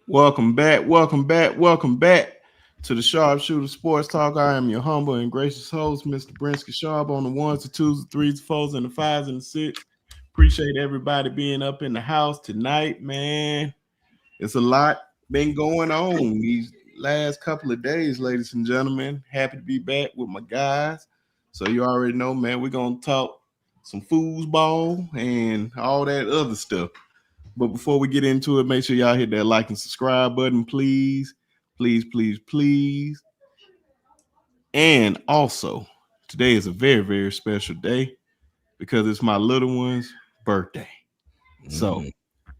Welcome back to the Sharpshooter Sports Talk. I am your humble and gracious host, Mr. Brinsky Sharp, on the ones, the twos, the threes, the fours, and the fives, and the six. Appreciate everybody being up in the house tonight, man. It's a lot been going on these last couple of days, ladies and gentlemen. Happy to be back with my guys. So you already know, man, we're gonna talk some foosball and all that other stuff. But before we get into it, make sure y'all hit that like and subscribe button, please. Please, please, please. And also, today is a very, very special day because it's my little one's birthday. So,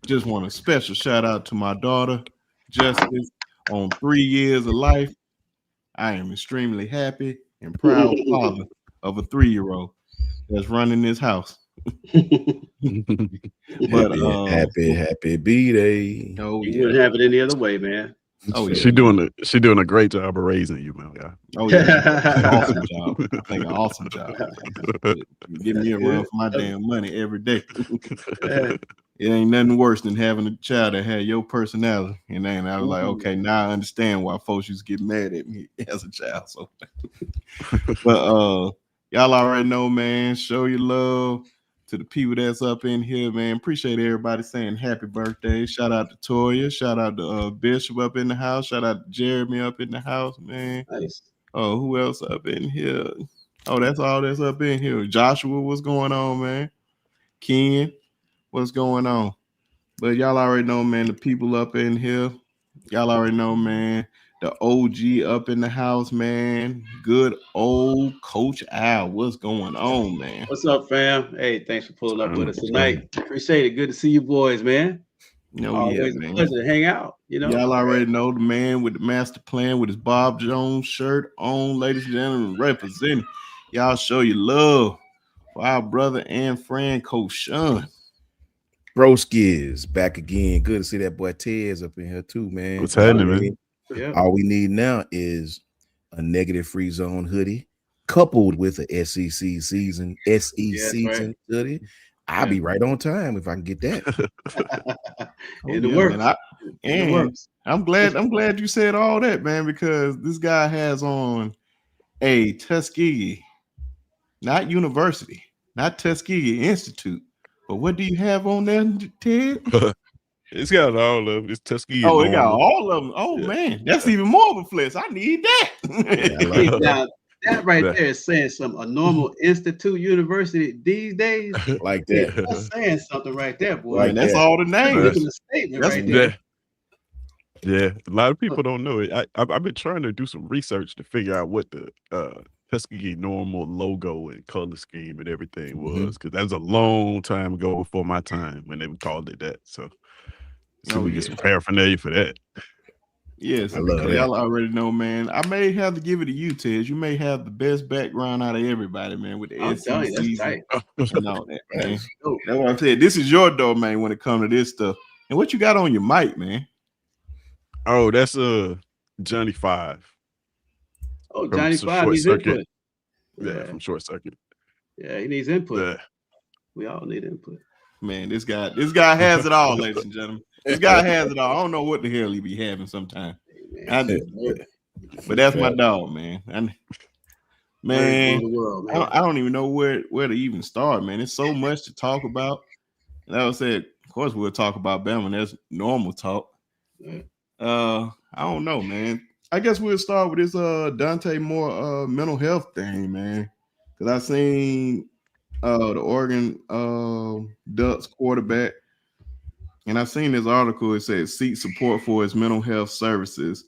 just want a special shout out to my daughter, Justice, on 3 years of life. I am extremely happy and proud father of a 3-year-old that's running this house. But happy B-Day. oh You yeah, wouldn't have it any other way, man. oh yeah, She doing a great job of raising you, man. Yeah. oh yeah, awesome job. I think an awesome job. Give me a run for my damn money every day. It ain't nothing worse than having a child that had your personality. And then I was like, okay, now I understand why folks used to get mad at me as a child. So, but y'all already know, man. Show your love to the people that's up in here, man. Appreciate everybody saying happy birthday. Shout out to Toya. Shout out to Bishop up in the house. Shout out to Jeremy up in the house, man. Nice. Oh, who else up in here? Oh, that's all that's up in here. Joshua, what's going on, man? Ken, what's going on? But y'all already know, man, the people up in here. Y'all already know, man. The OG up in the house, man. Good old Coach Al. What's going on, man? What's up, fam? Hey, thanks for pulling up with us tonight. Appreciate it. Good to see you boys, man. No, Always yeah, a man. pleasure to hang out. Y'all already know the man with the master plan with his Bob Jones shirt on, ladies and gentlemen, representing. Y'all show your love for our brother and friend, Coach Shawn. Broski is back again. Good to see that boy Ted's up in here too, man. What's happening, man? Yeah. All we need now is a negative free zone hoodie coupled with a SEC season hoodie. I'll be right on time if I can get that. In the works. Man, I'm glad you said all that, man, because this guy has on a Tuskegee, not university, not Tuskegee Institute. But what do you have on there, Ted? It's got all of them. It's Tuskegee. Oh, it got all of them. Oh, yeah. Man, that's even more of a flex. I need that. Now, that right there is saying something. A normal institute university these days, like that. That's saying something right there, boy. Right, that's all the names. Right there. Yeah, a lot of people don't know it. I've been trying to do some research to figure out what the Tuskegee normal logo and color scheme and everything was, because that was a long time ago before my time when they called it that. So we get some paraphernalia for that. Yes, y'all already know, man. I may have to give it to you, Ted. You may have the best background out of everybody, man, with the SEC season and all that, man. That's what I said. This is your domain when it comes to this stuff. And what you got on your mic, man? Oh, that's Johnny 5. Oh, Johnny 5 needs input. Yeah, from Short Circuit. Yeah, he needs input. Yeah. We all need input. Man, this guy has it all, ladies and gentlemen. This guy has it all. I don't know what the hell he be having sometimes. But that's my dog, man. I don't even know where to even start, man. There's so much to talk about. And I would say, of course, we'll talk about Bama. That's normal talk. I don't know, man. I guess we'll start with this Dante Moore mental health thing, man. Because I seen the Oregon Ducks quarterback, and I seen this article. It said seek support for his mental health services.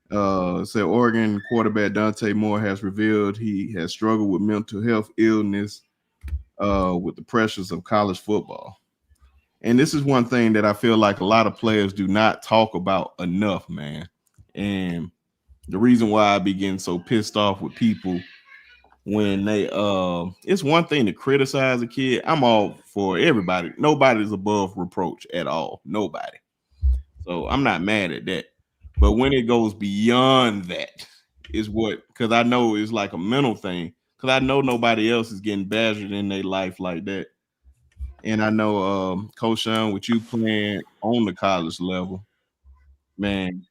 It said Oregon quarterback Dante Moore has revealed he has struggled with mental health illness with the pressures of college football. And this is one thing that I feel like a lot of players do not talk about enough, man. And the reason why I be getting so pissed off with people when they it's one thing to criticize a kid. I'm all for everybody. Nobody's above reproach at all. Nobody. So I'm not mad at that. But when it goes beyond that is what, because I know it's like a mental thing. Because I know nobody else is getting badgered in their life like that. And I know Coach Shawn, with you playing on the college level, Man,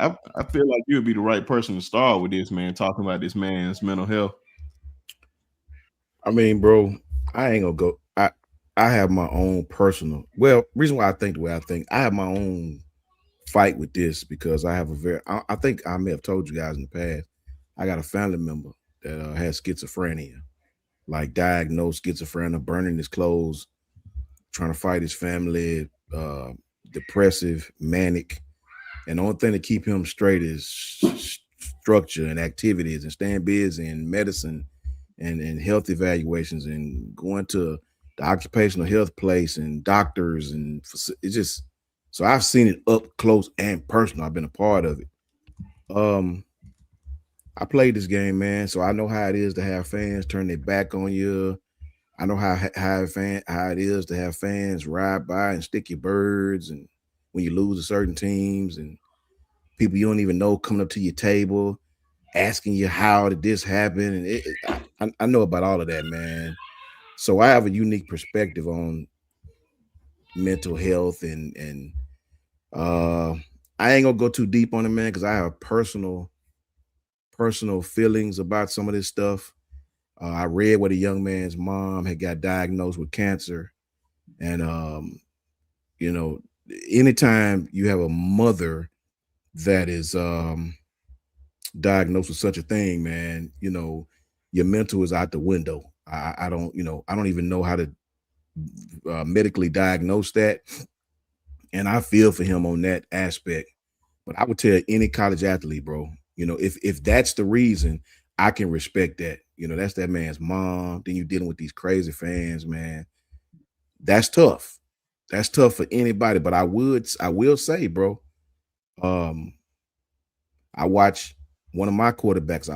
I feel like you would be the right person to start with this, man, talking about this man's mental health. I mean, bro, I ain't gonna go. I have my own personal. Well, reason why I think the way I think, I have my own fight with this because I have a very. I think I may have told you guys in the past. I got a family member that has schizophrenia, like diagnosed schizophrenia, burning his clothes, trying to fight his family, depressive, manic, and the only thing to keep him straight is structure and activities and staying busy and medicine and health evaluations and going to the occupational health place and doctors, and it's just, so I've seen it up close and personal. I've been a part of it. I played this game, man, so I know how it is to have fans turn their back on you. I know how it is to have fans ride by and stick your birds, and when you lose to certain teams, and people you don't even know coming up to your table asking you how did this happen, and I know about all of that, man. So I have a unique perspective on mental health, and I ain't gonna go too deep on it, man, because I have personal feelings about some of this stuff. I read where the young man's mom had got diagnosed with cancer, and you know, anytime you have a mother that is diagnosed with such a thing, man, you know, your mental is out the window. I don't, you know, I don't even know how to medically diagnose that, and I feel for him on that aspect. But I would tell any college athlete, bro, you know, if that's the reason, I can respect that. You know, that's that man's mom. Then you're dealing with these crazy fans, man. That's tough. That's tough for anybody. But I will say, bro, I watch one of my quarterbacks.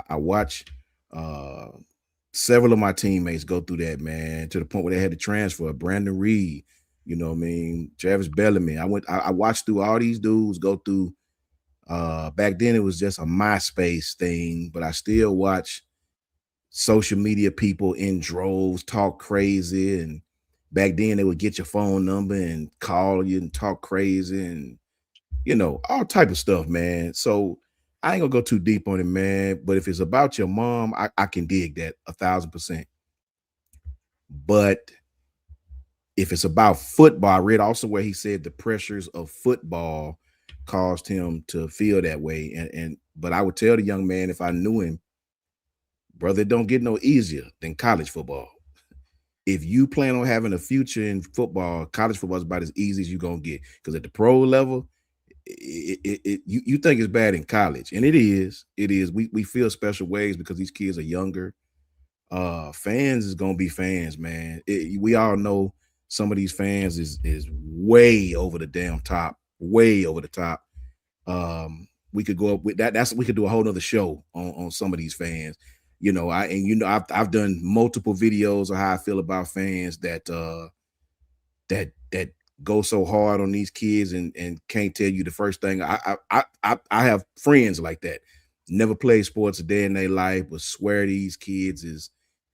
I watch several of my teammates go through that, man, to the point where they had to transfer. Brandon Reed, you know what I mean, Travis Bellamy. I watched through all these dudes go through. Back then it was just a MySpace thing, but I still watch social media people in droves talk crazy. And back then they would get your phone number and call you and talk crazy, and you know, all type of stuff, man. So I ain't gonna go too deep on it, man. But if it's about your mom, I can dig that 1,000%. But if it's about football, I read also where he said the pressures of football caused him to feel that way. And but I would tell the young man, if I knew him, brother, it don't get no easier than college football. If you plan on having a future in football, college football is about as easy as you're gonna get. Because at the pro level, you think it's bad in college, and it is. We feel special ways because these kids are younger. Fans is gonna be fans, man. We all know some of these fans is way over the damn top, way over the top. We could go up with that. We could do a whole nother show on some of these fans. You know, I've done multiple videos of how I feel about fans that go so hard on these kids and can't tell you the first thing. I have friends like that. Never played sports a day in their life, but swear these kids is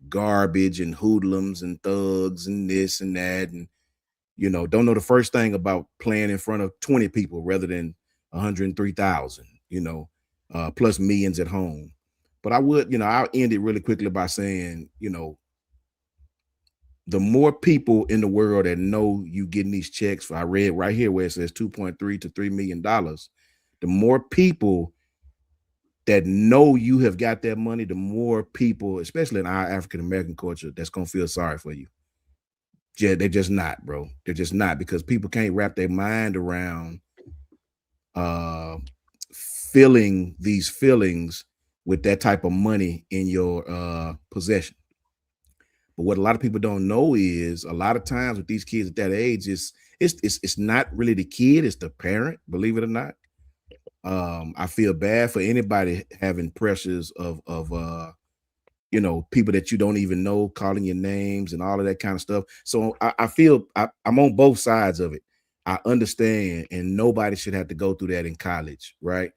garbage and hoodlums and thugs and this and that, and you know, don't know the first thing about playing in front of 20 people rather than 103,000, you know, plus millions at home. But I'll end it really quickly by saying, you know, the more people in the world that know you getting these checks, I read right here where it says 2.3 to $3 million, the more people that know you have got that money, the more people, especially in our African-American culture, that's going to feel sorry for you. Yeah, they're just not, bro. They're just not, because people can't wrap their mind around feeling these feelings with that type of money in your possession. But what a lot of people don't know is a lot of times with these kids at that age, it's not really the kid, it's the parent, believe it or not. I feel bad for anybody having pressures of you know, people that you don't even know calling your names and all of that kind of stuff. So I feel I'm on both sides of it. I understand, and nobody should have to go through that in college, right?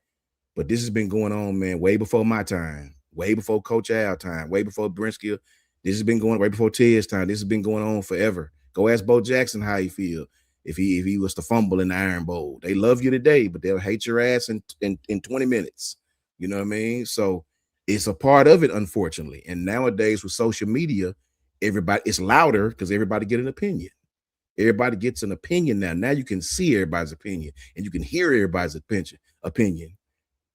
But this has been going on, man, way before my time, way before Coach Al time, way before Brinskill. This has been going way before Ted's time. This has been going on forever. Go ask Bo Jackson how he feel. if he was to fumble in the Iron Bowl. They love you today, but they'll hate your ass in 20 minutes. You know what I mean? So it's a part of it, unfortunately. And nowadays with social media, everybody, it's louder because everybody get an opinion. Everybody gets an opinion now. Now you can see everybody's opinion and you can hear everybody's opinion.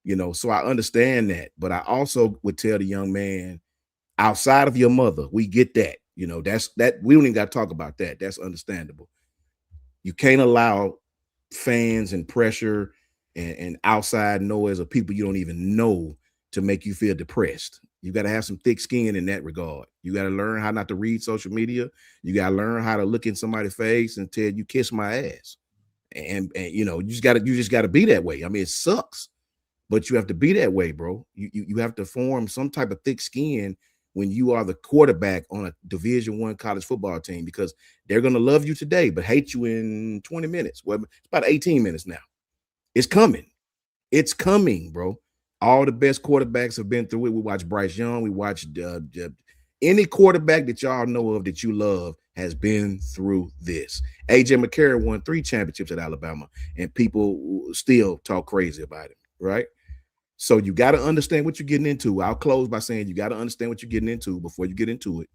You know, so I understand that. But I also would tell the young man, outside of your mother, we get that. You know, that we don't even got to talk about that. That's understandable. You can't allow fans and pressure and outside noise of people you don't even know to make you feel depressed. You got to have some thick skin in that regard. You got to learn how not to read social media. You got to learn how to look in somebody's face and tell you kiss my ass. And you know, you just got to be that way. I mean, it sucks, but you have to be that way, bro. You have to form some type of thick skin when you are the quarterback on a Division I college football team, because they're going to love you today, but hate you in 20 minutes. Well, it's about 18 minutes now. It's coming. It's coming, bro. All the best quarterbacks have been through it. We watched Bryce Young. We watched any quarterback that y'all know of that you love has been through this. AJ McCarron won 3 championships at Alabama, and people still talk crazy about him, right? So you got to understand what you're getting into. I'll close by saying you got to understand what you're getting into before you get into it.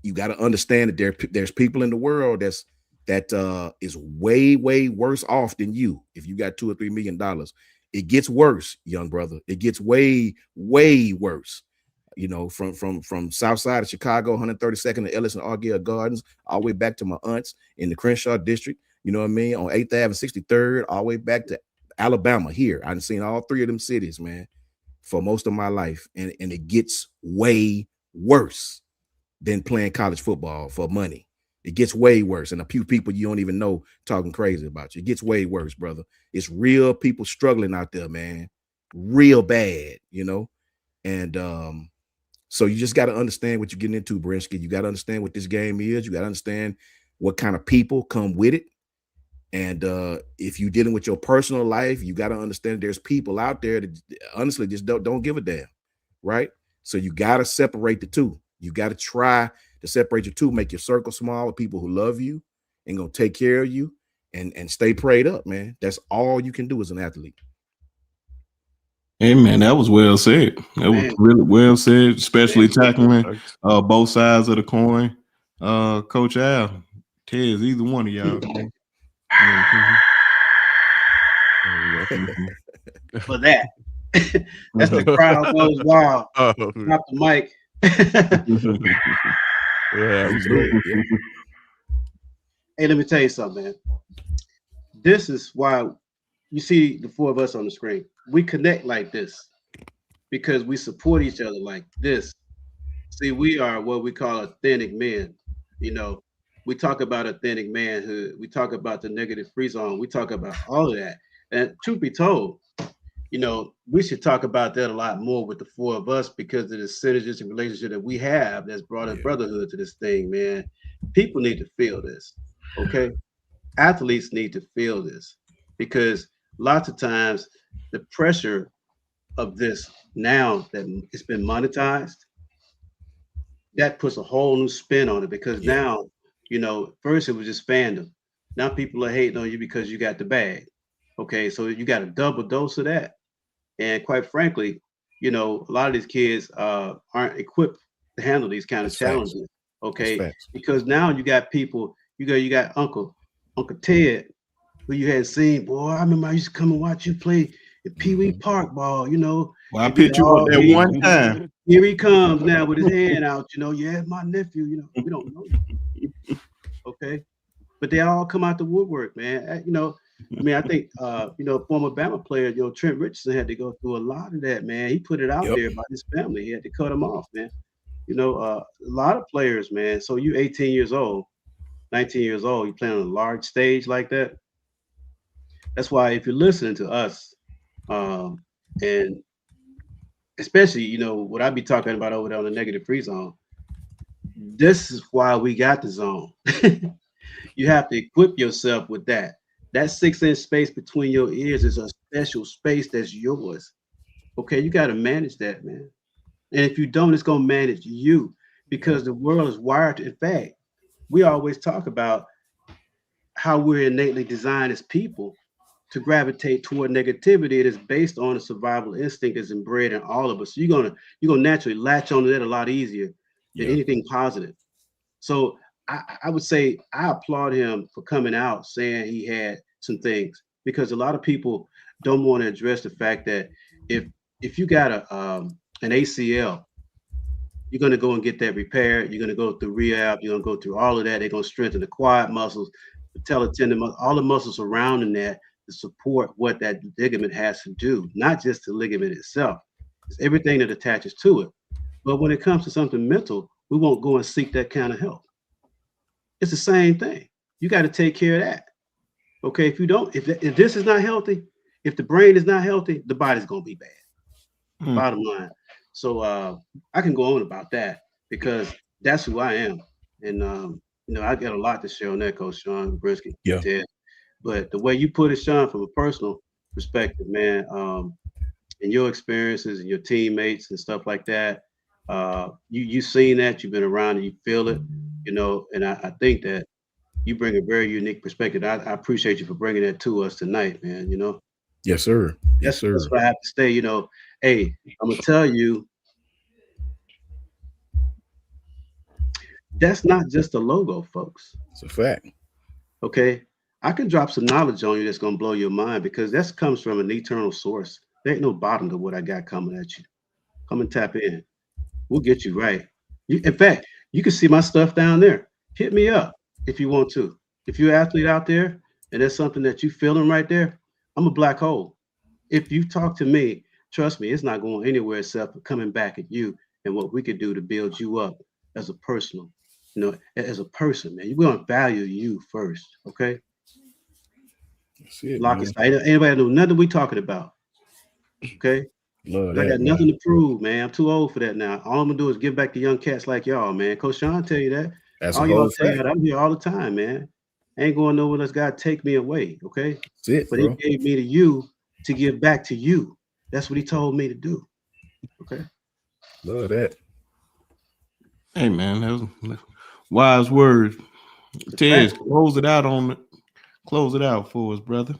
You got to understand that there's people in the world that is way worse off than you. If you got $2 or $3 million, it gets worse, young brother. It gets way worse. You know, from South Side of Chicago, 132nd to Ellis and Argyle Gardens, all the way back to my aunts in the Crenshaw district. You know what I mean? On 8th Ave and 63rd, all the way back to Alabama here. I've seen all 3 of them cities, man, for most of my life. And it gets way worse than playing college football for money. It gets way worse. And a few people you don't even know talking crazy about you. It gets way worse, brother. It's real people struggling out there, man. Real bad, you know? And so you just got to understand what you're getting into, Brinsky. You got to understand what this game is. You got to understand what kind of people come with it. And if you're dealing with your personal life, you got to understand there's people out there that honestly just don't give a damn, right? So you got to separate the two. You got to try to separate your two, make your circle small with people who love you and gonna take care of you and stay prayed up, man. That's all you can do as an athlete. Hey, man, that was well said. That was really well said, especially tackling both sides of the coin. Coach Al, Tez, either one of y'all. For that. That's the crowd goes wild. Drop the mic. Hey, let me tell you something, man. This is why you see the 4 of us on the screen. We connect like this because we support each other like this. See, we are what we call authentic men. You know, we talk about authentic manhood. We talk about the negative free zone. We talk about all of that. And truth be told, you know, we should talk about that a lot more with the 4 of us because of the synergistic relationship that we have that's brought a brotherhood to this thing, man. People need to feel this, okay? Athletes need to feel this because lots of times the pressure of this now that it's been monetized, that puts a whole new spin on it because now, you know, first it was just fandom. Now people are hating on you because you got the bag. Okay, so you got a double dose of that. And quite frankly, you know, a lot of these kids aren't equipped to handle these kind of challenges. Okay, because now you got people, you got Uncle Ted, who you had seen. Boy, I remember I used to come and watch you play at Pee Wee Park ball. You know, well, I picked you up there one time. Here he comes now with his hand out. You know, yeah, my nephew. You know, we don't know you. Okay, but they all come out the woodwork, man. You know. I mean, I think you know, former Bama player, you know, Trent Richardson had to go through a lot of that, man. He put it out there about his family. He had to cut him off, man. You know, a lot of players, man. So you 18 years old, 19 years old, you playing on a large stage like that. That's why if you're listening to us, and especially, you know, what I be talking about over there on the negative free zone, this is why we got the zone. You have to equip yourself with that. That 6-inch space between your ears is a special space that's yours. Okay, you got to manage that, man. And if you don't, it's going to manage you because the world is wired to, in fact, we always talk about how we're innately designed as people to gravitate toward negativity. It is based on a survival instinct that's inbred in all of us. So you're gonna naturally latch onto that a lot easier than anything positive. So I would say I applaud him for coming out saying he had some things, because a lot of people don't want to address the fact that if you got an ACL, you're going to go and get that repaired. You're going to go through rehab. You're going to go through all of that. They're going to strengthen the quad muscles, patella tendon, all the muscles surrounding that to support what that ligament has to do, not just the ligament itself. It's everything that attaches to it. But when it comes to something mental, we won't go and seek that kind of help. It's the same thing. You got to take care of that. Okay, if you don't, if this is not healthy, if the brain is not healthy, the body's going to be bad. Bottom line. So I can go on about that because that's who I am. And, I got a lot to share on that, Coach Shawn Brisky. Yeah. Ted. But the way you put it, Shawn, from a personal perspective, man, and your experiences and your teammates and stuff like that, you've seen that, you've been around and you feel it, and I think that you bring a very unique perspective. I appreciate you for bringing that to us tonight, man, Yes, sir. Yes, sir. That's what I have to say, hey, I'm going to tell you, that's not just a logo, folks. It's a fact. Okay. I can drop some knowledge on you that's going to blow your mind, because that comes from an eternal source. There ain't no bottom to what I got coming at you. Come and tap in. We'll get you right. In fact, you can see my stuff down there. Hit me up if you want to. If you're an athlete out there and there's something that you're feeling right there, I'm a black hole. If you talk to me, trust me, it's not going anywhere except for coming back at you and what we could do to build you up as a personal, as a person, man. We're going to value you first, okay? That's it, Lock it. Anybody know nothing we talking about, okay? Love I that, got nothing to prove, man. I'm too old for that now. All I'm gonna do is give back to young cats like y'all, man. Coach Shawn tell you that. That's all a y'all whole tell you fact. that. I'm here all the time, man. I ain't going nowhere unless God take me away, okay? That's it, but bro. He gave me to you to give back to you. That's what He told me to do. Okay. Love that. Hey, man, that was wise words. Ted, close it out for us, brother.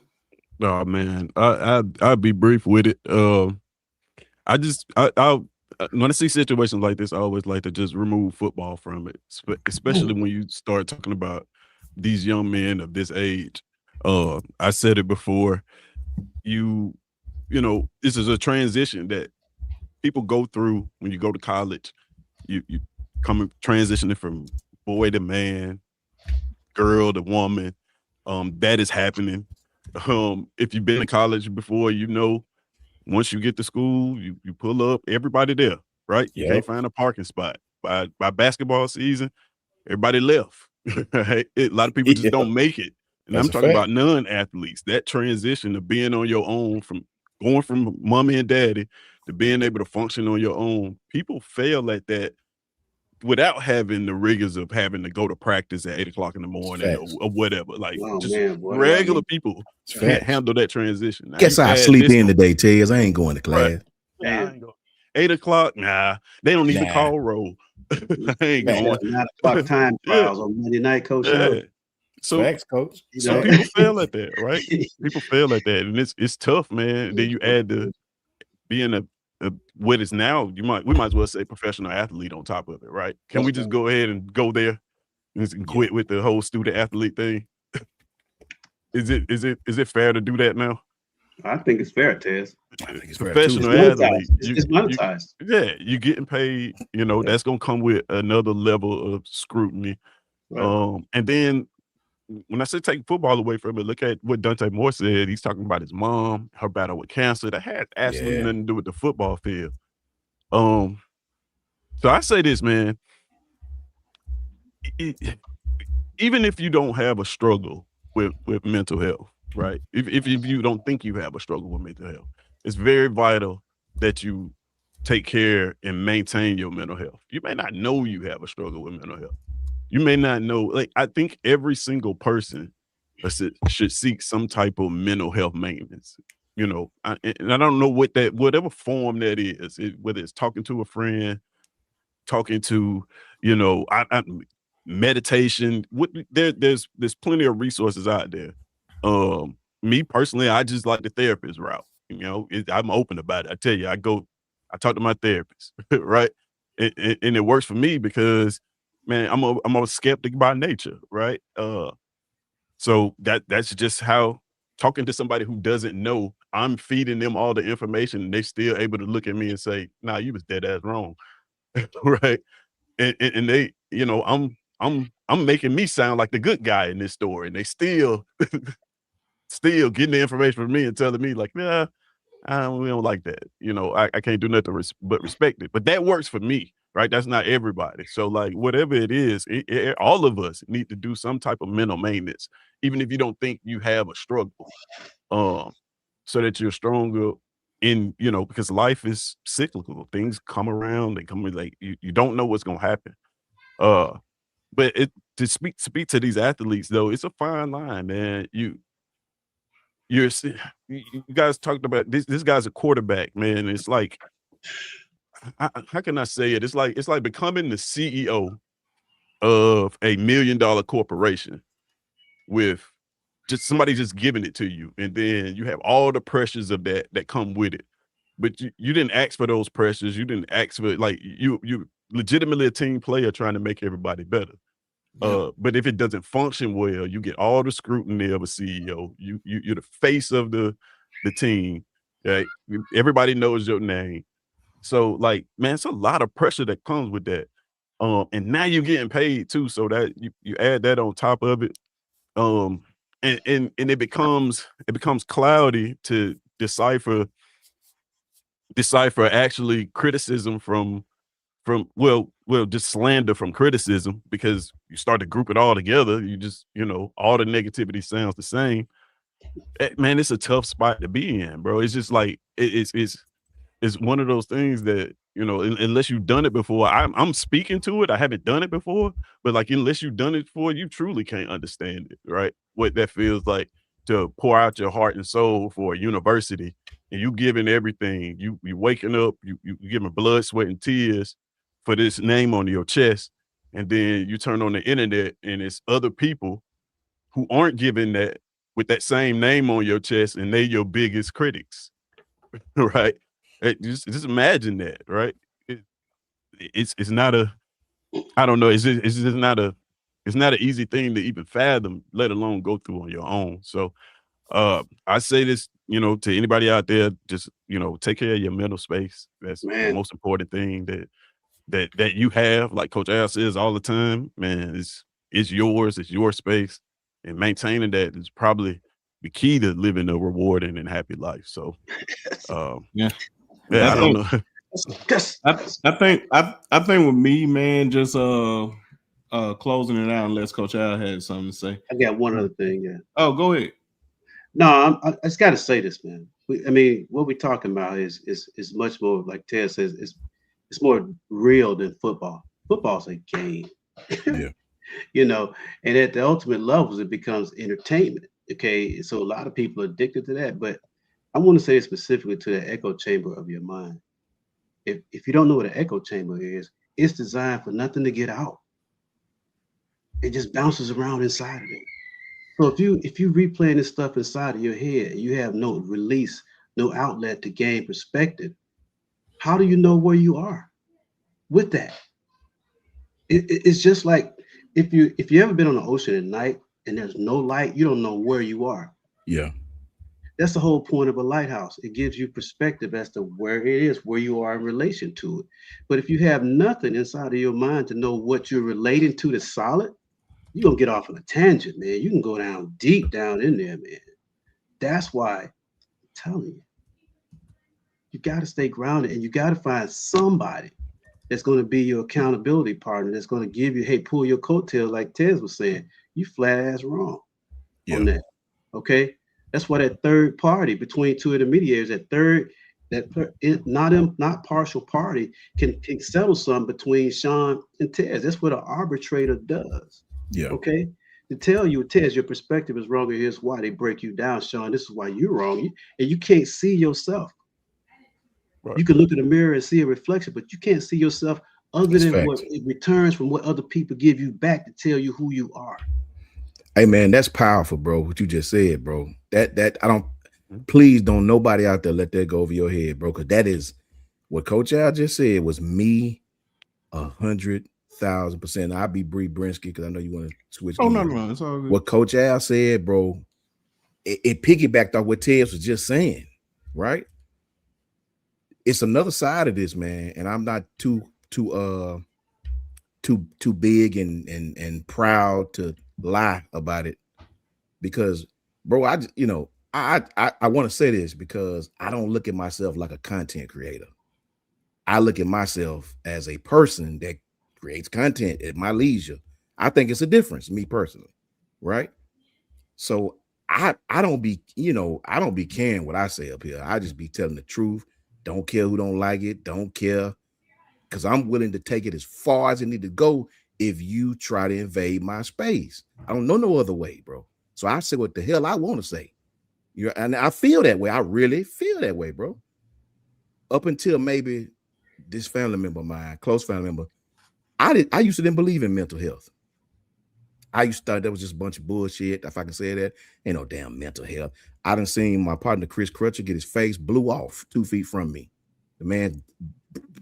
Oh man, I'll be brief with it. I when I see situations like this, I always like to just remove football from it, especially when you start talking about these young men of this age. I said it before. You know, this is a transition that people go through when you go to college. You come transitioning from boy to man, girl to woman. That is happening. If you've been to college before, once you get to school, you pull up, everybody there, right? You can't find a parking spot. By basketball season, everybody left. Right? A lot of people just don't make it. And That's I'm talking about non-athletes. That transition of being on your own, from going from mommy and daddy to being able to function on your own. People fail at that without having the rigors of having to go to practice at 8 o'clock in the morning or whatever. Like, regular people can't handle that transition. Now, guess I sleep in today, Tez. I ain't going to class. Right. Yeah, I ain't going. 8 o'clock, nah. They don't even call roll. I ain't going. 9 o'clock time trials on Monday night, Coach. Yeah. So, facts, Coach. So people fail at that, right? People fail at that, and it's tough, man. Then you add the being a what is now, we might as well say professional athlete on top of it, right? Can we just go ahead and go there and quit with the whole student athlete thing? Is it fair to do that now? I think it's fair, Tez. I think it's professional fair too. athlete. It's monetized. You're getting paid. That's gonna come with another level of scrutiny. Right. And then when I say take football away from it, look at what Dante Moore said. He's talking about his mom, her battle with cancer. That had absolutely nothing to do with the football field. So I say this, man. Even if you don't have a struggle with mental health, right? If you don't think you have a struggle with mental health, it's very vital that you take care and maintain your mental health. You may not know you have a struggle with mental health. You may not know, like, I think every single person should seek some type of mental health maintenance, and I don't know whatever form that is, whether it's talking to a friend, talking to, meditation. There's plenty of resources out there. Me personally, I just like the therapist route. You know, I'm open about it. I tell you, I talk to my therapist, right? And it works for me because, man, I'm a skeptic by nature, right? So that's just how talking to somebody who doesn't know, I'm feeding them all the information, and they still able to look at me and say, "Nah, you was dead ass wrong," right? And they, you know, I'm making me sound like the good guy in this story, and they still getting the information from me and telling me like, "Nah, we don't like that." You know, I can't do nothing but respect it. But that works for me, right? That's not everybody. So like whatever it is, all of us need to do some type of mental maintenance, even if you don't think you have a struggle, so that you're stronger in, you know, because life is cyclical. Things come around, they come like you don't know what's gonna happen. But to speak to these athletes though, it's a fine line, man. You guys talked about this guy's a quarterback, man. It's like, how can I say it? It's like becoming the CEO of a $1 million corporation with just somebody just giving it to you, and then you have all the pressures of that come with it. But you didn't ask for those pressures. You didn't ask for, like, you legitimately a team player trying to make everybody better. But if it doesn't function well, you get all the scrutiny of a CEO. You're the face of the team. Right? Everybody knows your name. So like, man, it's a lot of pressure that comes with that. And now you're getting paid too. So that you add that on top of it. And it becomes cloudy to decipher actually criticism from well just slander from criticism, because you start to group it all together. You just, you know, all the negativity sounds the same. Man, it's a tough spot to be in, bro. It's just like it's one of those things that, you know, unless you've done it before. I'm speaking to it. I haven't done it before, but like, unless you've done it before, you truly can't understand it, right? What that feels like to pour out your heart and soul for a university, and you giving everything. You waking up, you giving blood, sweat, and tears for this name on your chest, and then you turn on the internet and it's other people who aren't giving that with that same name on your chest, and they your biggest critics. Right? Just imagine that, right? It's not a, I don't know. It's just not a, it's not an easy thing to even fathom, let alone go through on your own. So I say this, you know, to anybody out there, just, you know, take care of your mental space. That's the most important thing that you have. Like Coach Al says all the time, man, it's yours, it's your space, and maintaining that is probably the key to living a rewarding and happy life. So I don't know. I think with me, man, just closing it out, unless Coach Al had something to say. I got one other thing. Yeah. Oh, go ahead. No, I just got to say this, man. I mean, what we're talking about is much more, like Ted says, it's more real than football. Football's a game. Yeah. You know, and at the ultimate levels, it becomes entertainment. Okay, so a lot of people are addicted to that. But I want to say specifically to the echo chamber of your mind. If you don't know what an echo chamber is, it's designed for nothing to get out. It just bounces around inside of it. So if you replaying this stuff inside of your head, you have no release, no outlet to gain perspective. How do you know where you are with that? It's just like if you ever been on the ocean at night and there's no light, you don't know where you are. Yeah. That's the whole point of a lighthouse. It gives you perspective as to where it is, where you are in relation to it. But if you have nothing inside of your mind to know what you're relating to the solid, you're gonna get off on a tangent, man. You can go down deep down in there, man. That's why I'm telling you got to stay grounded, and you got to find somebody that's going to be your accountability partner, that's going to give you, hey, pull your coattails, like Tez was saying. You flat ass wrong on that. Okay. That's why that third party between two intermediaries, not partial party can settle something between Shawn and Tez. That's what an arbitrator does. Yeah. Okay. To tell you, Tez, your perspective is wrong, and here's why they break you down, Shawn. This is why you're wrong. And you can't see yourself. Right. You can look in the mirror and see a reflection, but you can't see yourself other That's than what fact. it returns from what other people give you back to tell you who you are. Hey man, that's powerful, bro. What you just said, bro. That I don't. Mhm. Please don't nobody out there let that go over your head, bro. Because that is what Coach Al just said was me 100,000%. I'll be Bree Brinsky because I know you want to switch Oh no, gears. no, it's all good. What Coach Al said, bro, it piggybacked off what Tez was just saying, right? It's another side of this, man, and I'm not too big and proud to lie about it because, bro, I just, I want to say this because I don't look at myself like a content creator. I look at myself as a person that creates content at my leisure. I think it's a difference, me personally, right? So I don't be, I don't be caring what I say up here. I just be telling the truth. Don't care who don't like it. Don't care. Because I'm willing to take it as far as it need to go if you try to invade my space. I don't know no other way, bro. So I say what the hell I want to say. And I feel that way. I really feel that way, bro. Up until maybe this family member of mine, close family member, I used to didn't believe in mental health. I used to thought that was just a bunch of bullshit, if I can say that. Ain't no damn mental health. I done seen my partner Chris Crutcher get his face blew off 2 feet from me. The man,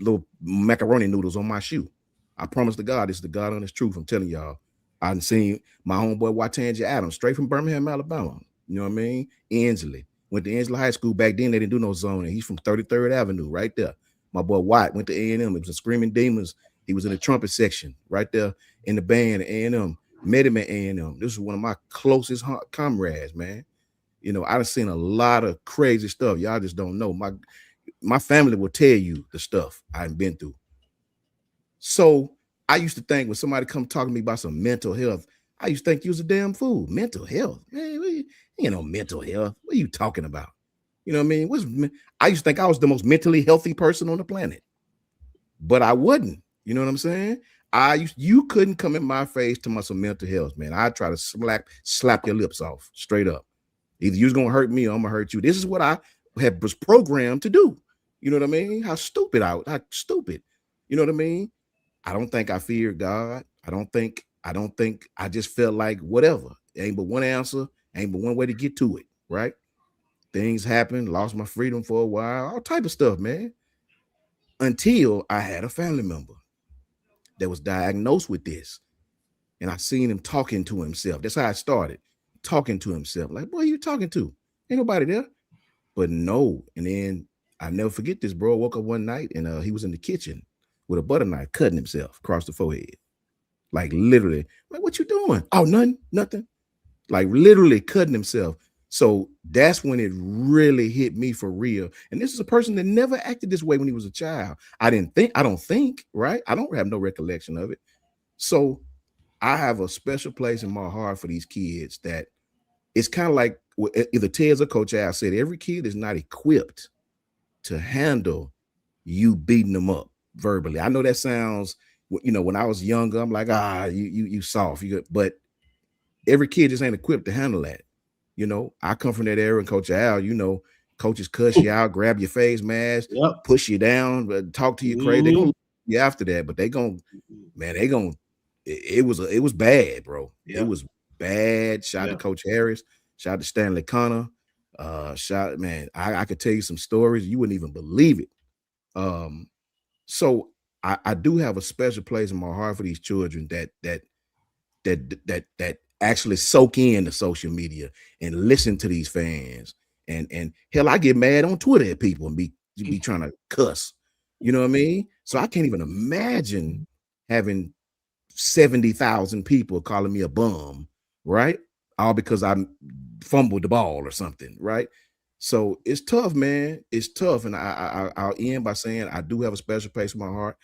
little macaroni noodles on my shoe. I promise to God, this is the God honest truth. I'm telling y'all. I done seen my homeboy Watanja Adams, straight from Birmingham, Alabama. You know what I mean? Ensley. Went to Ensley High School. Back then, they didn't do no zoning. He's from 33rd Avenue, right there. My boy Watt went to A&M. It was a Screaming Demons. He was in the trumpet section, right there in the band at A&M. Met him at A&M. This is one of my closest comrades, man. I done seen a lot of crazy stuff. Y'all just don't know. My family will tell you the stuff I've been through. So I used to think when somebody come talking to me about some mental health, I used to think you was a damn fool. Mental health, man. Ain't no mental health. What are you talking about? You know what I mean? I used to think I was the most mentally healthy person on the planet, but I wasn't. You know what I'm saying? You couldn't come in my face to my some mental health, man. I try to slap your lips off straight up. Either you're gonna hurt me or I'm gonna hurt you. This is what I was programmed to do. You know what I mean? How stupid. You know what I mean? I don't think I feared God. I don't think I just felt like whatever. Ain't but one answer, ain't but one way to get to it, right? Things happen, lost my freedom for a while, all type of stuff, man. Until I had a family member that was diagnosed with this. And I seen him talking to himself. That's how I started. Talking to himself. Like, boy, you talking to? Ain't nobody there. But no. And then I never forget this, bro. I woke up one night and he was in the kitchen with a butter knife cutting himself across the forehead. Like literally. Like, what you doing? Oh, nothing. Like literally cutting himself. So that's when it really hit me for real. And this is a person that never acted this way when he was a child. I don't think, right? I don't have no recollection of it. So I have a special place in my heart for these kids that it's kind of like either Tez or Coach Al said, every kid is not equipped to handle you beating them up verbally. I know that sounds, when I was younger, I'm like, you soft. But every kid just ain't equipped to handle that. I come from that era, and Coach Al, coaches cuss you out, grab your face mask, Yep. push you down, talk to you crazy. They're gonna you after that, but they gonna, man, it was bad, bro. It was bad. Shout out to Coach Harris, shout out to Stanley Connor. Man, I could tell you some stories, you wouldn't even believe it. So I do have a special place in my heart for these children that actually soak in the social media and listen to these fans. And hell, I get mad on Twitter at people and be trying to cuss. You know what I mean? So I can't even imagine having 70,000 people calling me a bum, right? All because I fumbled the ball or something, right? So it's tough, man. It's tough. And I'll end by saying I do have a special place in my heart,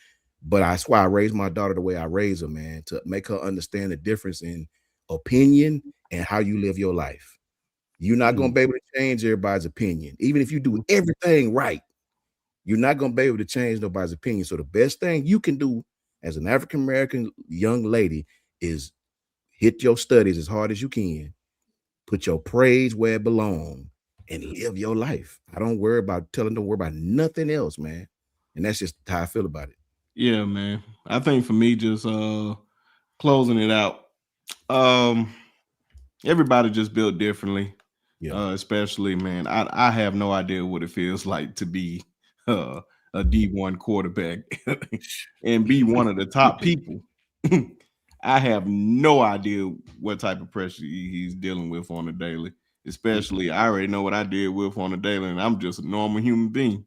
but that's why I raised my daughter the way I raised her, man, to make her understand the difference in opinion and how you live your life. You're not going to be able to change everybody's opinion. Even if you do everything right, you're not going to be able to change nobody's opinion. So the best thing you can do as an African-American young lady is hit your studies as hard as you can, put your praise where it belongs, and live your life. I don't worry about telling them, worry about nothing else, man. And that's just how I feel about it. Yeah, man. I think for me, just closing it out. Everybody just built differently. Yeah. Especially, man, I have no idea what it feels like to be uh, a D1 quarterback and be one of the top people. I have no idea what type of pressure he's dealing with on a daily. Especially, I already know what I deal with on a daily, and I'm just a normal human being.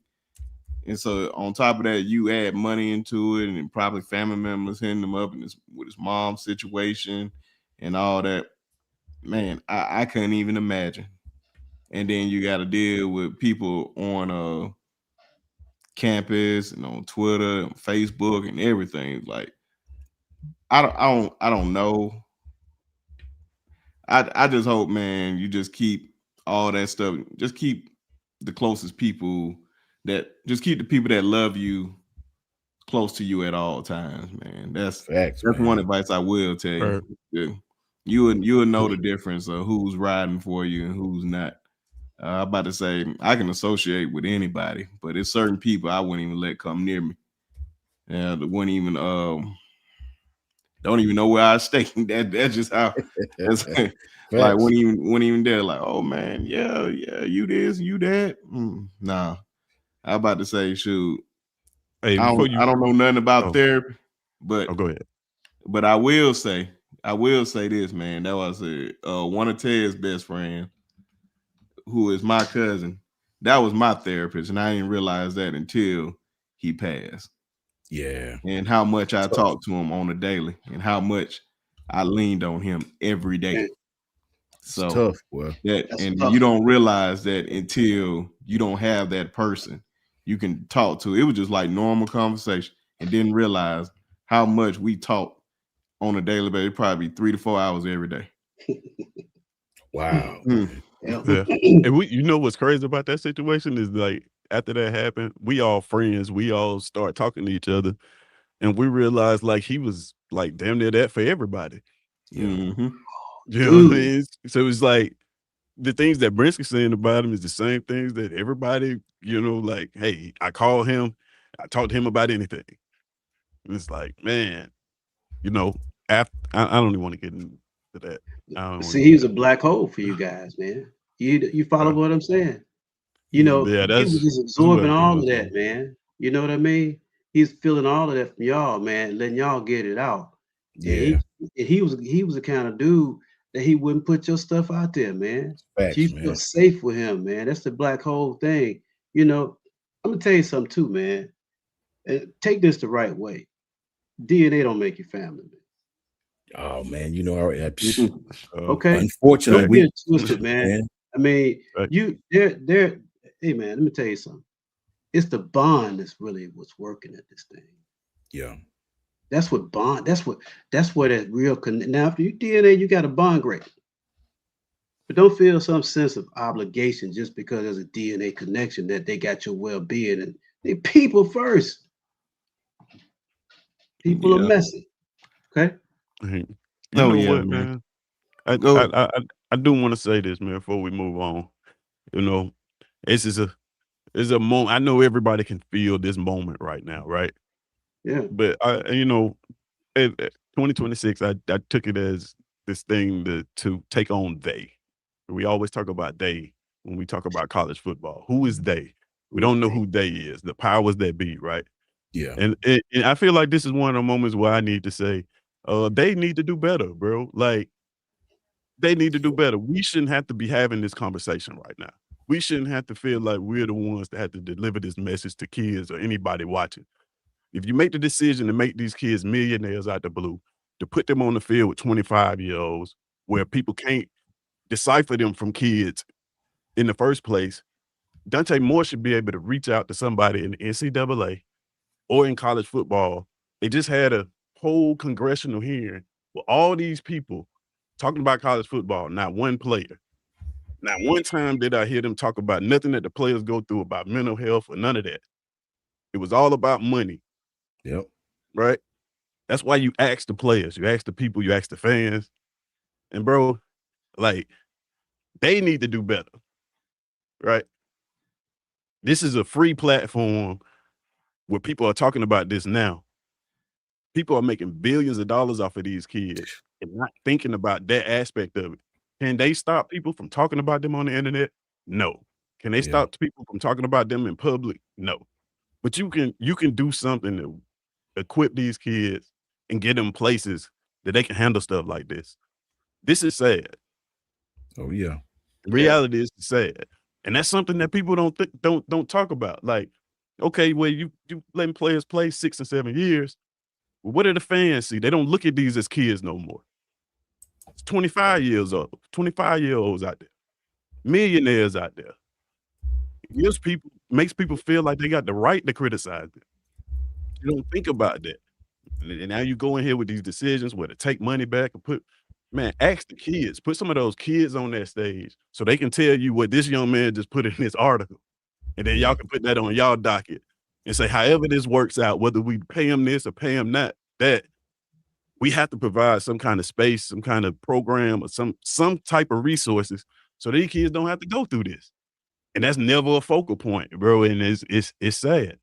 And so, on top of that, you add money into it, and probably family members hitting him up, and with his mom's situation and all that. Man, I couldn't even imagine. And then you got to deal with people on campus and on Twitter and Facebook and everything. Like I don't know. I just hope, man, you just keep all that stuff. Just keep the closest people just keep the people that love you close to you at all times, man. Facts, That's one man. advice I will tell you. Right. Yeah. You'll know the difference of who's riding for you and who's not. I'm about to say I can associate with anybody, but it's certain people I wouldn't even let come near me. And wouldn't even don't even know where I stay. That's just how that's like Facts. wouldn't even dare like, oh man, yeah, you this, you that. Nah. I about to say, shoot, Hey, I before don't you I don't know nothing about oh, therapy, but go ahead. I will say this, man. That was one of Ted's best friends, who is my cousin. That was my therapist, and I didn't realize that until he passed. Yeah. And how much I Tough. talked to him on a daily, and how much I leaned on him every day. Man, It's So tough, boy. that's and tough. you don't realize that until you don't have that person you can talk to. It was just like normal conversation, and didn't realize how much we talk on a daily basis. Probably 3 to 4 hours every day. Wow. Yeah. Yeah. And you know what's crazy about that situation is like after that happened, we all friends, we all start talking to each other, and we realized like he was like damn near that for everybody. Yeah. You know what I Dude. mean? So it's like the things that Brinsky's saying about him is the same things that everybody, like, hey, I call him, I talk to him about anything. And it's like, man, after I don't even want to get into that. I don't want See, to he get was a into black hole for you guys, man. You follow that. what I'm saying? You know, Yeah, he was just that's what absorbing it all of was, that, man. man. You know what I mean? He's feeling all of that from y'all, man, letting y'all get it out. And Yeah. he was the kind of dude that he wouldn't put your stuff out there, man. So Facts, you feel man. safe with him, man. That's the black hole thing. You know, I'm gonna tell you something too, man. And take this the right way. DNA don't make you family, man. Oh man, Okay? unfortunately, Don't get we it twisted, man. man. I mean, Right. they're hey man, let me tell you something. It's the bond that's really what's working at this thing. Yeah. That's what bond. That's what that real connect. Now, if you DNA, you got a bond, great. But don't feel some sense of obligation just because there's a DNA connection that they got your well-being and they people first. People are Yeah. messy. Okay. You Oh know yeah, what, man. man? I Go. I I, I do want to say this, man, before we move on. You know, this is a moment. I know everybody can feel this moment right now, right? Yeah. But 2026, I took it as this thing to take on they. We always talk about they when we talk about college football. Who is they? We Who's don't know they? who they is. The powers that be, right? Yeah. And I feel like this is one of the moments where I need to say, they need to do better, bro. Like they need to do better. We shouldn't have to be having this conversation right now. We shouldn't have to feel like we're the ones that have to deliver this message to kids or anybody watching. If you make the decision to make these kids millionaires out the blue, to put them on the field with 25-year-olds where people can't decipher them from kids in the first place, Dante Moore should be able to reach out to somebody in the NCAA or in college football. They just had a whole congressional hearing with all these people talking about college football, not one player. Not one time did I hear them talk about nothing that the players go through about mental health or none of that. It was all about money, Yep. right? That's why you ask the players, you ask the people, you ask the fans. And bro, like they need to do better, right? This is a free platform where people are talking about this now. people are making billions of dollars off of these kids and not thinking about that aspect of it. Can they stop people from talking about them on the internet? No. Can they stop people from talking about them in public? No. But you can do something to equip these kids and get them places that they can handle stuff like this. This is sad. Oh yeah. Reality is sad. And that's something that people don't talk about. Like, okay, well, you letting players play 6 and 7 years. Well, what do the fans see? They don't look at these as kids no more. It's 25 years old, 25-year-olds out there, millionaires out there. Makes people feel like they got the right to criticize them. You don't think about that. And now you go in here with these decisions where to take money back and ask the kids, put some of those kids on that stage so they can tell you what this young man just put in this article. And then y'all can put that on y'all docket and say, however this works out, whether we pay him this or pay him that, we have to provide some kind of space, some kind of program or some type of resources so these kids don't have to go through this. And that's never a focal point, bro. And it's sad.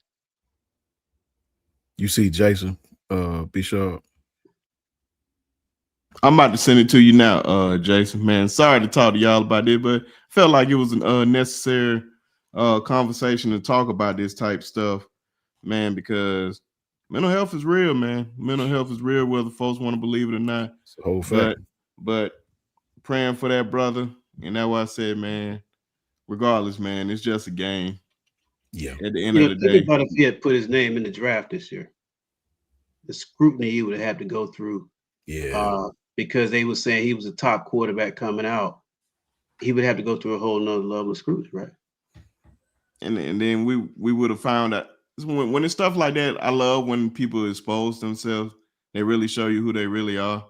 You see Jason, Bishop. I'm about to send it to you now, Jason. Man, sorry to talk to y'all about this, but felt like it was a necessary conversation to talk about this type stuff, man, because mental health is real, man. Mental health is real, whether folks want to believe it or not. It's a whole fact. But praying for that brother, and that's why I said, man, regardless, man, it's just a game. Yeah. At the end of the day, think about if he had put his name in the draft this year, the scrutiny he would have had to go through. Yeah. Because they were saying he was a top quarterback coming out, he would have to go through a whole nother level of scrutiny, right? And then we would have found out when it's stuff like that. I love when people expose themselves. They really show you who they really are.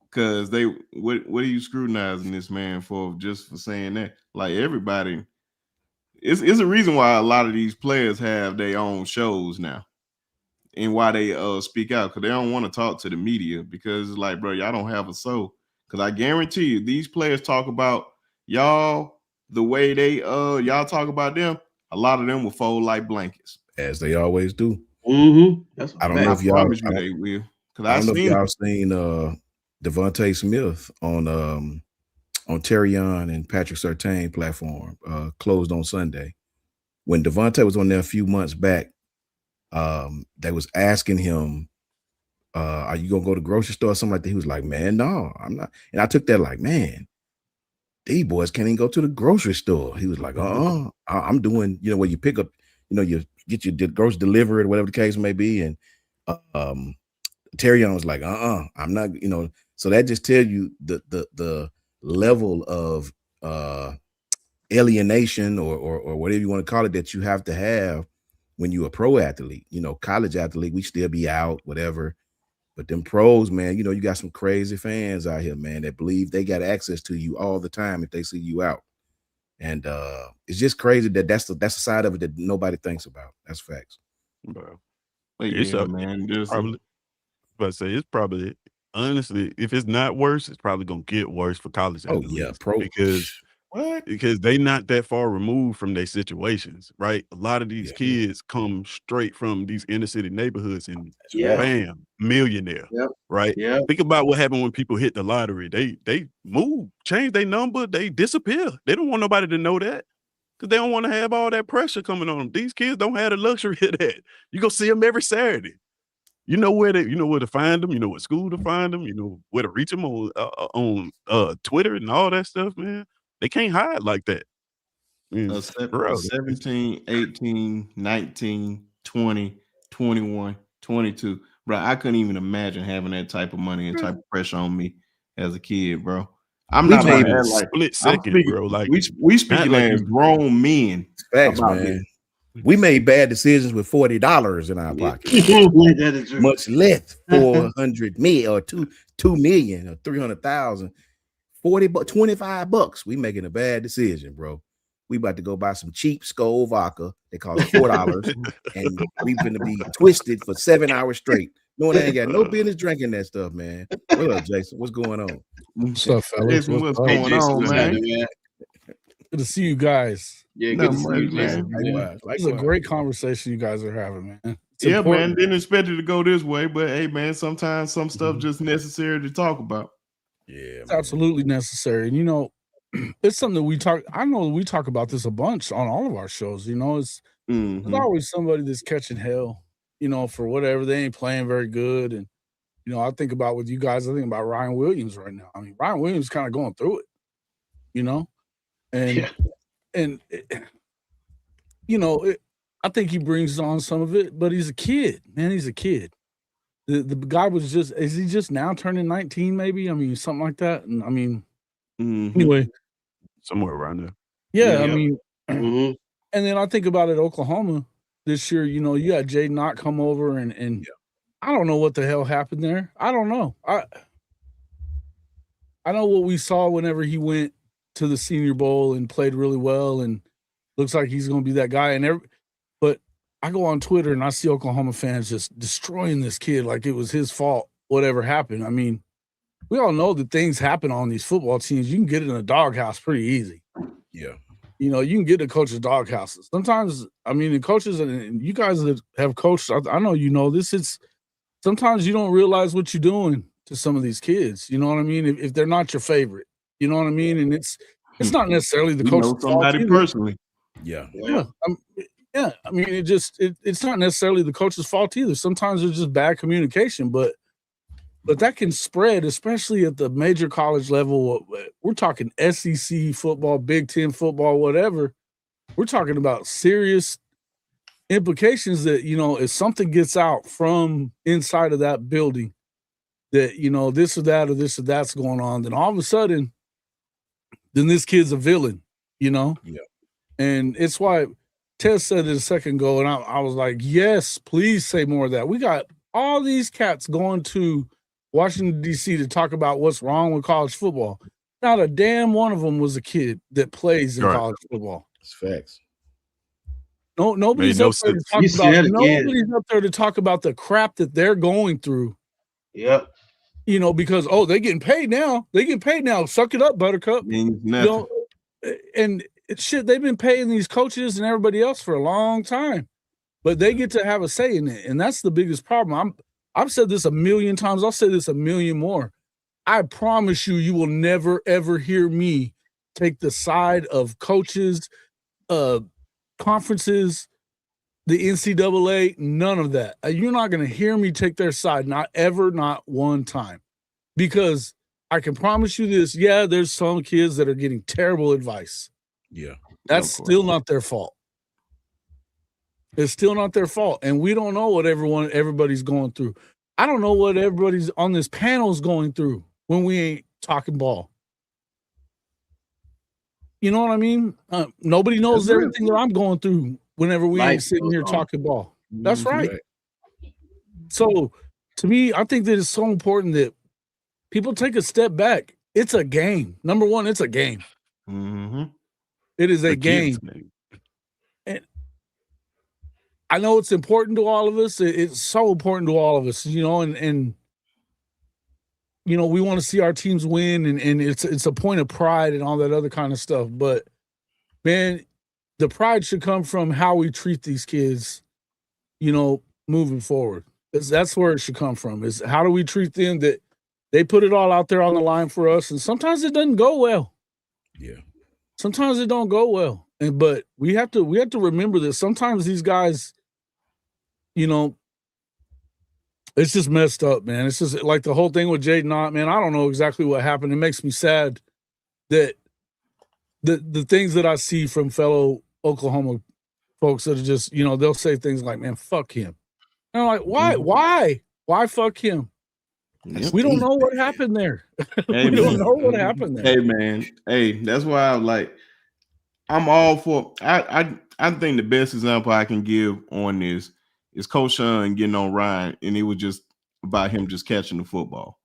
Because what are you scrutinizing this man for, just for saying that? Like, everybody, it's a reason why a lot of these players have their own shows now. And why they speak out, because they don't want to talk to the media, because it's like, bro, y'all don't have a soul. Because I guarantee you, these players talk about y'all the way they y'all talk about them. A lot of them will fold like blankets, as they always do. That's I don't know if y'all. Promise you they will. Because I don't know if y'all seen Devontae Smith on Terrion and Patrick Surtain platform, closed on Sunday. When Devontae was on there a few months back, they was asking him, are you gonna go to the grocery store or something like that? He was like, man, no, I'm not. And I took that like, man, these boys can't even go to the grocery store. He was like, I'm doing, where you pick up, you get your grocery delivered, whatever the case may be. And Terrion was like, I'm not, so that just tells you the level of alienation or whatever you want to call it that you have to have when you're a pro athlete. College athlete, we still be out, whatever. But them pros, man, you got some crazy fans out here, man, that believe they got access to you all the time if they see you out. And it's just crazy that that's the side of it that nobody thinks about. That's facts. Bro. It's man. It's probably, honestly, if it's not worse, it's probably gonna get worse for college athletes. Oh yeah, pro. Because they not that far removed from their situations, right? A lot of these kids come straight from these inner city neighborhoods and bam, millionaire, right? Yeah. Think about what happened when people hit the lottery. They move, change their number, they disappear. They don't want nobody to know that because they don't want to have all that pressure coming on them. These kids don't have the luxury of that. You go see them every Saturday. You know where to find them. You know what school to find them. You know where to reach them on Twitter and all that stuff, man. They can't hide like that. 17, 18, 19, 20, 21, 22. Bro, I couldn't even imagine having that type of money and type of pressure on me as a kid, bro. I'm not made a split second, bro. Like we speaking as grown men. Facts, man. This. We made bad decisions with $40 in our pocket. That is true. Much less 400 million or 2 million or 300,000. $25. We making a bad decision, bro. We about to go buy some cheap Skol vodka. They cost $4, and we gonna be twisted for 7 hours straight. Knowing I ain't got no business drinking that stuff, man. What up, Jason? What's going on? What's up, fellas? What's going on, man? Good to see you guys. Yeah, good to see you, man. This is a great conversation you guys are having, man. Yeah, man, didn't expect it to go this way, but hey, man, sometimes some stuff just necessary to talk about. Yeah, it's absolutely necessary. And, you know, it's something that we talk. I know we talk about this a bunch on all of our shows. You know, there's always somebody that's catching hell, you know, for whatever. They ain't playing very good. And, you know, I think about with you guys, I think about Ryan Williams right now. I mean, Ryan Williams kind of going through it, you know, and, you know, I think he brings on some of it, but he's a kid, man. He's a kid. The guy is he just now turning 19, maybe? I mean, something like that. And I mean, anyway, somewhere around there. Yeah, I mean, and then I think about it, Oklahoma this year, you know, you had Jay Knott come over and I don't know what the hell happened there. I don't know. I know what we saw whenever he went to the Senior Bowl and played really well and looks like he's going to be that guy. But I go on Twitter and I see Oklahoma fans just destroying this kid like it was his fault, whatever happened. I mean, we all know that things happen on these football teams. You can get in a doghouse pretty easy. Yeah. You know, you can get the coaches' doghouses. Sometimes, I mean, the coaches and you guys that have coached, I know you know this. It's sometimes you don't realize what you're doing to some of these kids. You know what I mean? If they're not your favorite, you know what I mean? And it's not necessarily the coach's fault. Somebody personally. Yeah. I mean, it's not necessarily the coach's fault either. Sometimes it's just bad communication, but that can spread, especially at the major college level. We're talking SEC football, Big Ten football, whatever. We're talking about serious implications that, you know, if something gets out from inside of that building that, you know, this or that's going on, then all of a sudden, then this kid's a villain, you know? Yeah. And it's why Tess said it a second ago, and I was like, yes, please say more of that. We got all these cats going to Washington, D.C. to talk about what's wrong with college football. Not a damn one of them was a kid that plays in college football. It's facts. Nobody's up there to talk about the crap that they're going through. Yep. You know, because they getting paid now. They getting paid now. Suck it up, Buttercup. You know, and shit, they've been paying these coaches and everybody else for a long time, but they get to have a say in it, and that's the biggest problem. I've said this a million times. I'll say this a million more. I promise you, you will never, ever hear me take the side of coaches, conferences, the NCAA, none of that. You're not going to hear me take their side, not ever, not one time. Because I can promise you this, there's some kids that are getting terrible advice. Yeah. That's still not their fault. It's still not their fault. And we don't know what everybody's going through. I don't know what everybody's on this panel is going through when we ain't talking ball. You know what I mean? Nobody knows everything that I'm going through whenever we ain't sitting here talking ball. That's right. So to me, I think that it's so important that people take a step back. It's a game. Number one, it's a game. Mm-hmm. It is a game. And I know it's important to all of us. It's so important to all of us, you know, and you know, we want to see our teams win, and it's a point of pride and all that other kind of stuff. But man, the pride should come from how we treat these kids, you know, moving forward. That's where it should come from, is how do we treat them, that they put it all out there on the line for us. And sometimes it doesn't go well. Yeah. Sometimes it don't go well. But we have to remember that sometimes these guys, you know, it's just messed up, man. It's just like the whole thing with Jay Knott, man. I don't know exactly what happened. It makes me sad that the things that I see from fellow Oklahoma folks that are just, you know, they'll say things like, man, fuck him. And I'm like, why? Why fuck him? We don't know what happened there. We don't know what happened there. Hey, man. Hey, that's why I'm all for. I think the best example I can give on this is Coach Shawn getting on Ryan, and it was just about him just catching the football.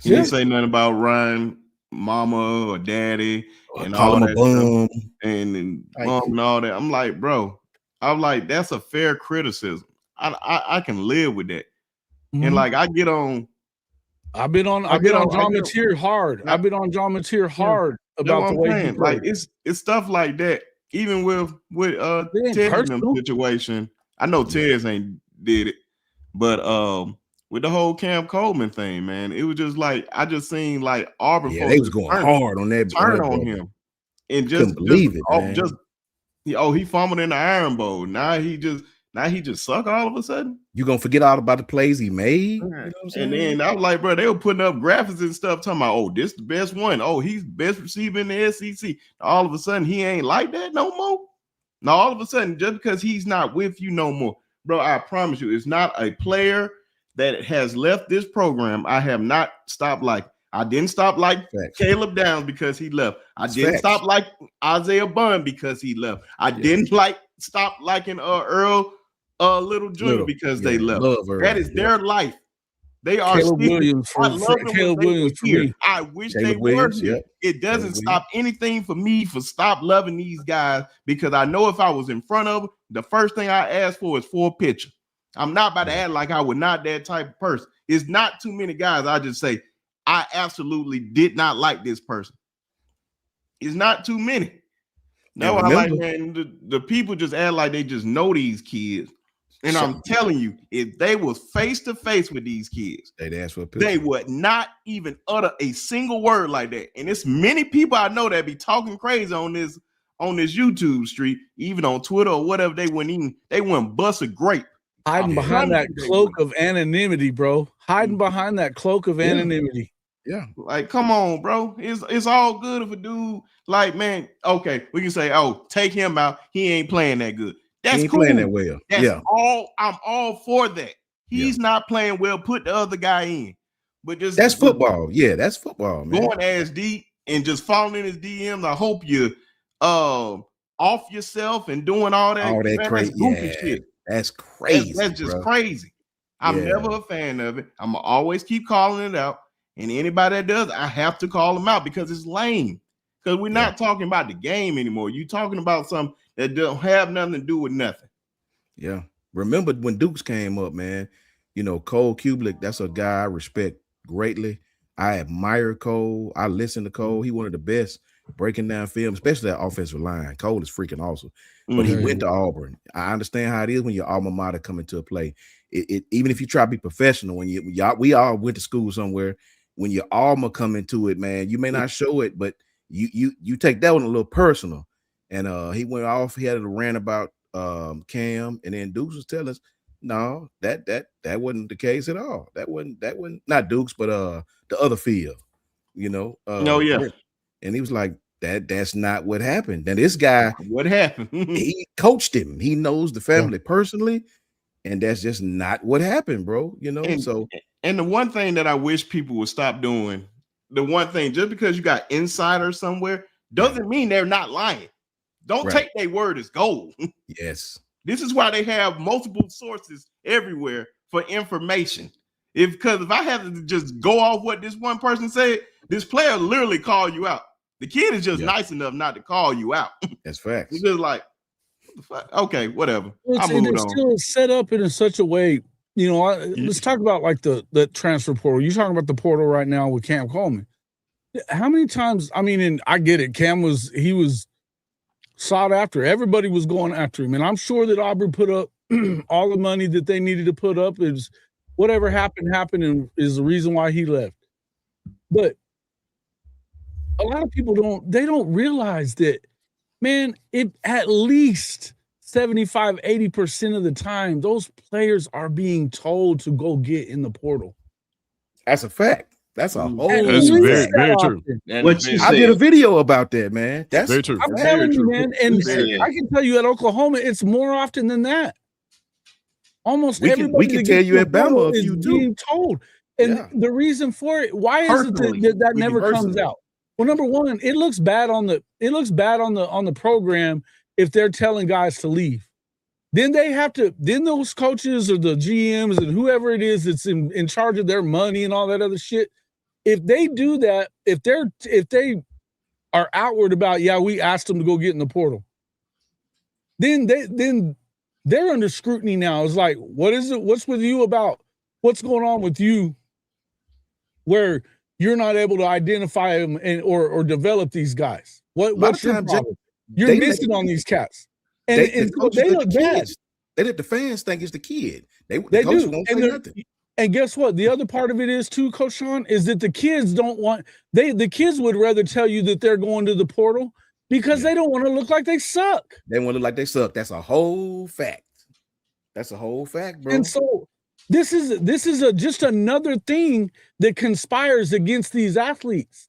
He didn't say nothing about Ryan, mama or daddy, and all that stuff, and mom and all that. I'm like, bro, that's a fair criticism. I can live with that. Mm-hmm. And like I've been on John Mateer hard. I've been on John Mateer hard about the way he played. Like it's stuff like that. Even with Ted in them situation. I know Ted's ain't did it. But with the whole Cam Coleman thing, man, it was just like I just seen like Auburn. Yeah, they was going hard on that. Turn on him, and couldn't believe it, man. He fumbled in the Iron Bowl. Now he just suck all of a sudden. You gonna forget all about the plays he made? You know what I'm saying? And then I was like, bro, they were putting up graphics and stuff, talking about, oh, this the best one. Oh, he's best receiver in the SEC. All of a sudden, he ain't like that no more. Now, all of a sudden, just because he's not with you no more, bro, I promise you, it's not a player that has left this program. I have not stopped like. I didn't stop like Caleb Downs because he left. I didn't stop like Isaiah Bunn because he left. I didn't stop liking Earl Little Jr. because they left. That is their life. They are Caleb Williams for me. I wish they were here. It doesn't stop anything for me for stop loving these guys because I know if I was in front of them, the first thing I ask for is for a picture. I'm not about to act like I was not that type of person. It's not too many guys. I just say, I absolutely did not like this person. It's not too many. Now I like, man, the people just act like they just know these kids. And I'm telling you, if they was face to face with these kids, they'd ask for a picture. They would not even utter a single word like that. And it's many people I know that be talking crazy on this YouTube street, even on Twitter or whatever. They wouldn't bust a grape. Hiding behind that cloak of anonymity, bro. Hiding behind that cloak of anonymity. Yeah. Like, come on, bro. It's all good if a dude, like, man, okay, we can say, oh, take him out. He ain't playing that good. That's he ain't cool. Playing that well. That's all. I'm all for that. He's not playing well. Put the other guy in. But just that's football. Yeah, that's football, man. Going ass deep and just falling in his DMs. I hope you off yourself and doing all that crazy shit. That's crazy. That's just crazy. I'm never a fan of it. I'm gonna always keep calling it out. And anybody that does, I have to call them out because it's lame. Because we're not talking about the game anymore. You're talking about something that don't have nothing to do with nothing. Yeah. Remember when Dukes came up, man, you know, Cole Kubelik, that's a guy I respect greatly. I admire Cole. I listen to Cole. He one of the best breaking down film, especially that offensive line. Cole is freaking awesome. But he went to Auburn. I understand how it is when your alma mater come into a play. It even if you try to be professional, we all went to school somewhere. When your alma come into it, man, you may not show it, but you take that one a little personal. And he went off. He had a rant about Cam, and then Dukes was telling us, no, that wasn't the case at all. That wasn't not Dukes, but the other field, you know. And he was like, that's not what happened. And this guy, what happened? He coached him. He knows the family personally, and that's just not what happened, bro. You know. And the one thing that I wish people would stop doing, the one thing, just because you got insiders somewhere, doesn't mean they're not lying. Don't take their word as gold. Yes. This is why they have multiple sources everywhere for information. Because if I had to just go off what this one person said, this player literally called you out. The kid is just nice enough not to call you out. That's facts. He's just like, what the fuck? Okay, whatever. It's still set up in such a way. You know, let's talk about like the transfer portal. You're talking about the portal right now with Cam Coleman. How many times? I mean, and I get it. Cam was sought after. Everybody was going after him, and I'm sure that Auburn put up all the money that they needed to put up. Is whatever happened, and is the reason why he left. But a lot of people don't realize that, man. It at least 75-80% of the time, those players are being told to go get in the portal. That's a fact. That's a whole. That's very, very true. I did a video about that, man. That's very true. I'm telling you, man. And I can tell you at Oklahoma, it's more often than that. Almost everybody. We can tell you at Bama if you do. Being told, and the reason for it, why is it that never comes out? Well, number one, it looks bad on the program if they're telling guys to leave. Then those coaches or the GMs and whoever it is that's in charge of their money and all that other shit, if they do that, if they are outward about, we asked them to go get in the portal, then they're under scrutiny now. It's like, what is it? What's with you about what's going on with you where you're not able to identify them or develop these guys? What's your problem? You're missing on these cats. And they look bad. They let the fans think it's the kid. They They coach do. won't say nothing. And guess what? The other part of it is too, Coach Shawn, is that the kids don't want the kids would rather tell you that they're going to the portal because they don't want to look like they suck. They want to look like they suck. That's a whole fact. That's a whole fact, bro. And so this is just another thing that conspires against these athletes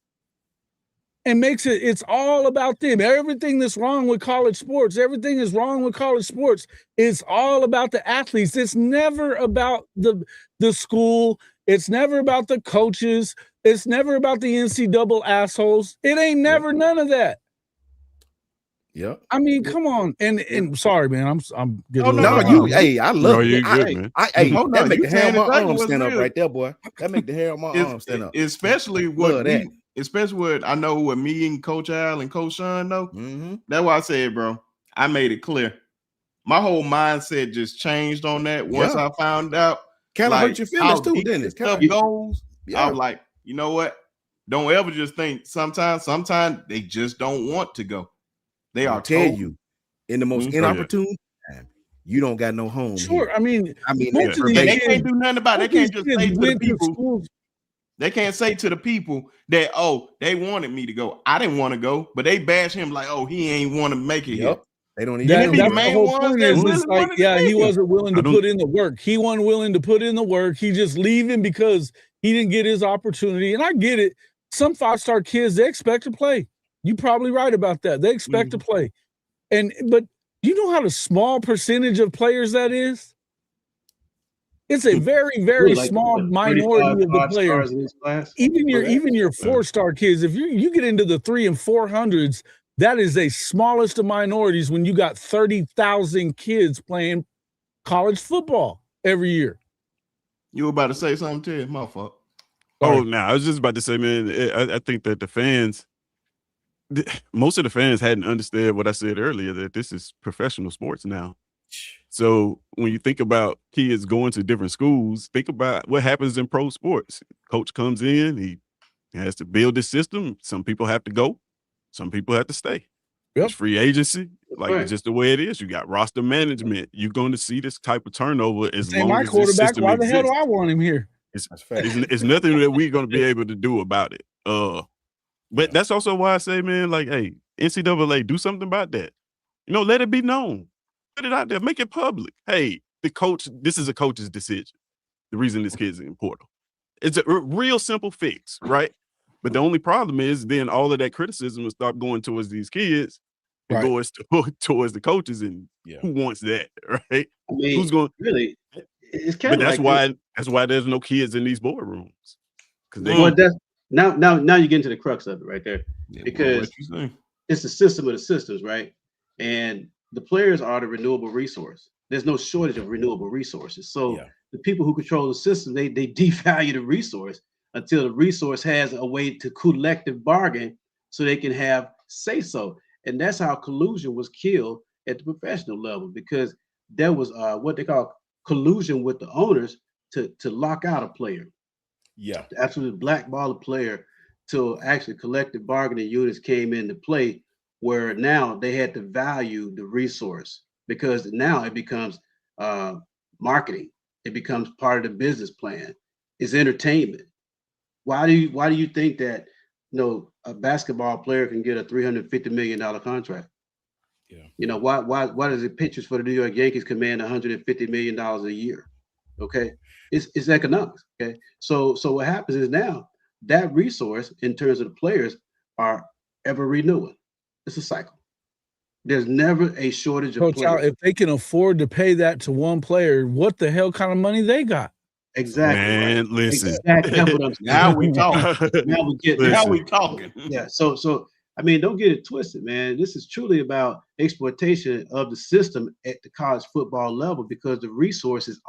and makes it's all about them. Everything that's wrong with college sports, everything is wrong with college sports. It's all about the athletes. It's never about the school. It's never about the coaches. It's never about the NCAA assholes. It ain't never none of that. Yep. I mean, come on. And sorry, man. I'm getting hey, I love it. Man. That make the hair on my arm stand up right there, boy. That make the hair on my arm stand up. Especially especially what I know what me and Coach N.I.L and Coach Shawn know. Mm-hmm. That's why I said, bro, I made it clear. My whole mindset just changed on that once I found out. Kind of hurt your feelings too, didn't it? Stuff goes. I was like, you know what? Don't ever just think. Sometimes they just don't want to go. They are tell you in the most inopportune time. You don't got no home. Sure, here. I mean, they can't do nothing about it. They can't just say to the people. They can't say to the people that, oh, they wanted me to go. I didn't want to go, but they bash him like, oh, he ain't want to make it here. They don't even be the main ones that really like, he wasn't willing to put in the work. He wasn't willing to put in the work. He just leaving because he didn't get his opportunity. And I get it. Some 5-star kids, they expect to play. You're probably right about that. They expect to play. But you know how the small percentage of players that is? It's a very, very small minority of the players. In this class? Even your 4-star kids, if you get into the 300s and 400s, that is a smallest of minorities when you got 30,000 kids playing college football every year. You were about to say something, Ted? My fault. Oh, no, I was just about to say, man, I think that the fans, most of the fans hadn't understood what I said earlier, that this is professional sports now. So when you think about kids going to different schools, think about what happens in pro sports. Coach comes in, he has to build this system. Some people have to go. Some people have to stay. Yep. It's free agency. It's just the way it is. You got roster management. You're going to see this type of turnover as long as this system why exists. the hell do I want him here? It's nothing that we're going to be able to do about it. But that's also why I say, man, like, hey, NCAA, do something about that. You know, let it be known. Put it out there. Make it public. Hey, this is a coach's decision. The reason this kid's in portal. It's a real simple fix, right? But the only problem is then all of that criticism will start going towards these kids and goes towards the coaches. And who wants that, right? I mean, who's going really? It's kind of that's why there's no kids in these boardrooms. Now you get into the crux of it right there, because it's the system of the systems, right? And the players are the renewable resource. There's no shortage of renewable resources. So the people who control the system, they devalue the resource until the resource has a way to collective bargain so they can have say so. And that's how collusion was killed at the professional level, because there was what they call collusion with the owners to lock out a player. Yeah. To absolutely blackball a player till actually collective bargaining units came into play, where now they had to value the resource, because now it becomes marketing. It becomes part of the business plan. It's entertainment. Why do you think that a basketball player can get a $350 million contract? Yeah. You know, why does the pitchers for the New York Yankees command $150 million a year? Okay. It's economics. Okay. So what happens is now that resource in terms of the players are ever renewing. It's a cycle. There's never a shortage of players. If they can afford to pay that to one player, what the hell kind of money they got? Exactly. Man, listen. Exactly. Now we talking. Now we talking. Yeah. So I mean, don't get it twisted, man. This is truly about exploitation of the system at the college football level, because the resources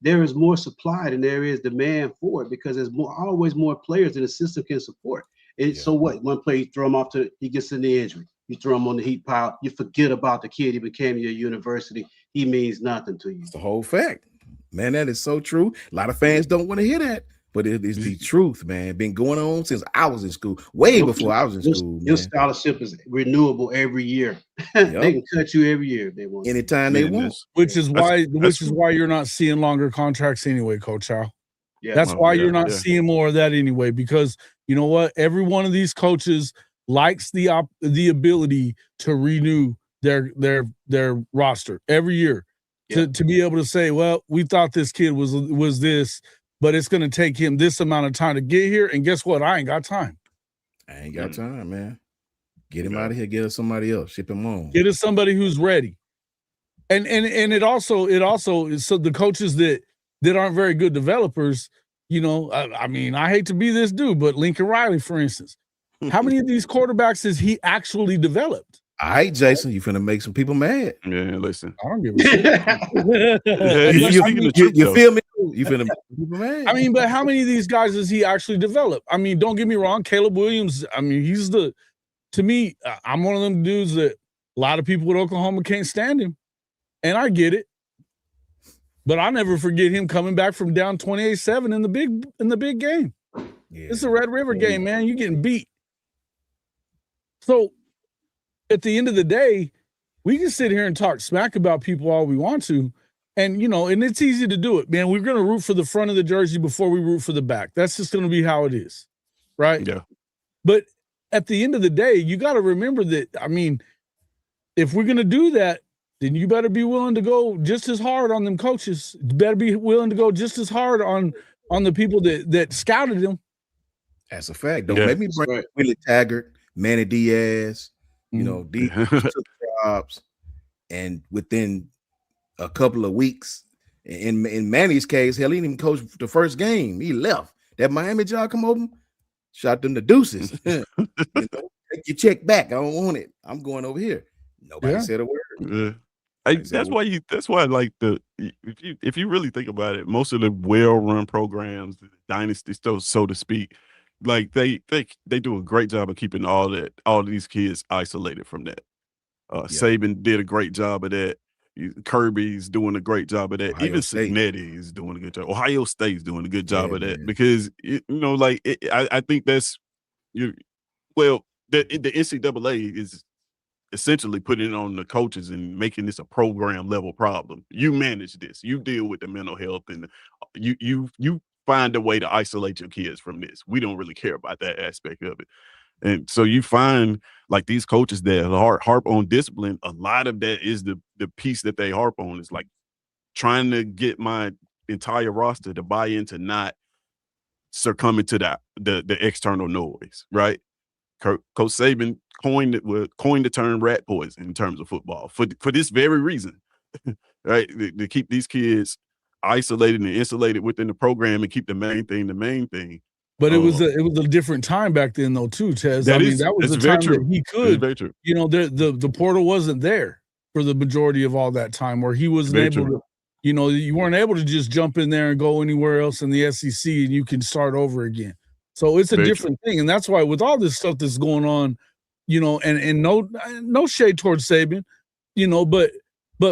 there is more supply than there is demand for it, because there's always more players than the system can support. And so what? One player, you throw him off he gets in the injury. You throw him on the heat pile. You forget about the kid. He became your university. He means nothing to you. It's the whole fact. Man, that is so true. A lot of fans don't want to hear that. But it is the truth, man. Been going on since I was in school, way before I was in school. Your scholarship is renewable every year. They can cut you every year if they want. Anytime they want. Which is why you're not seeing longer contracts anyway, Coach Al. Yeah. That's why you're not seeing more of that anyway, because you know what? Every one of these coaches likes the ability to renew their roster every year. To be able to say, well, we thought this kid was this, but it's going to take him this amount of time to get here. And guess what? I ain't got time. I ain't got time, man. Get him out of here. Get us somebody else. Ship him on. Get us somebody who's ready. And it also is, so the coaches that aren't very good developers, you know, I mean, I hate to be this dude, but Lincoln Riley, for instance, how many of these quarterbacks has he actually developed? All right, Jason, you finna make some people mad. Yeah, listen. I don't give a shit. You feel me? You finna make people mad. I mean, but how many of these guys has he actually developed? I mean, don't get me wrong, Caleb Williams, I mean, to me, I'm one of them dudes that a lot of people at Oklahoma can't stand him. And I get it. But I'll never forget him coming back from down 28-7 in the big game. Yeah. It's a Red River game, man. You're getting beat. So at the end of the day, we can sit here and talk smack about people all we want to. And, you know, and it's easy to do it, man. We're going to root for the front of the jersey before we root for the back. That's just going to be how it is. Right? Yeah. But at the end of the day, you got to remember that, I mean, if we're going to do that, then you better be willing to go just as hard on them coaches. You better be willing to go just as hard on the people that scouted them. That's a fact. Don't make me bring Willie Taggart, Manny Diaz, you know, these took jobs, and within a couple of weeks, in Manny's case, hell, he didn't even coach the first game. He left. That Miami job come over, shot them the deuces. You know, take your check back. I don't want it. I'm going over here. Nobody said a word. That's why like if you really think about it, most of the well-run programs, the dynasties, so to speak, like they do a great job of keeping all of these kids isolated from that. Saban did a great job of that. Kirby's doing a great job of that. Ohio Even State Cincinnati is doing a good job. Ohio State's doing a good job of that, because I think that's the NCAA is essentially putting it on the coaches and making this a program level problem. You manage this. You deal with the mental health, and you find a way to isolate your kids from this. We don't really care about that aspect of it. And so you find like these coaches that harp on discipline, a lot of that is the piece that they harp on is like trying to get my entire roster to buy into not succumbing to the external noise, right? Coach Saban coined the term rat poison in terms of football for this very reason, right? To keep these kids isolated and insulated within the program and keep the main thing. But it was a different time back then, though, too, Tez. That was the time that he could. You know, the portal wasn't there for the majority of all that time, where he wasn't able to. You know, you weren't able to just jump in there and go anywhere else in the SEC and you can start over again. So it's a different thing, and that's why with all this stuff that's going on, you know, and no shade towards Saban, you know, but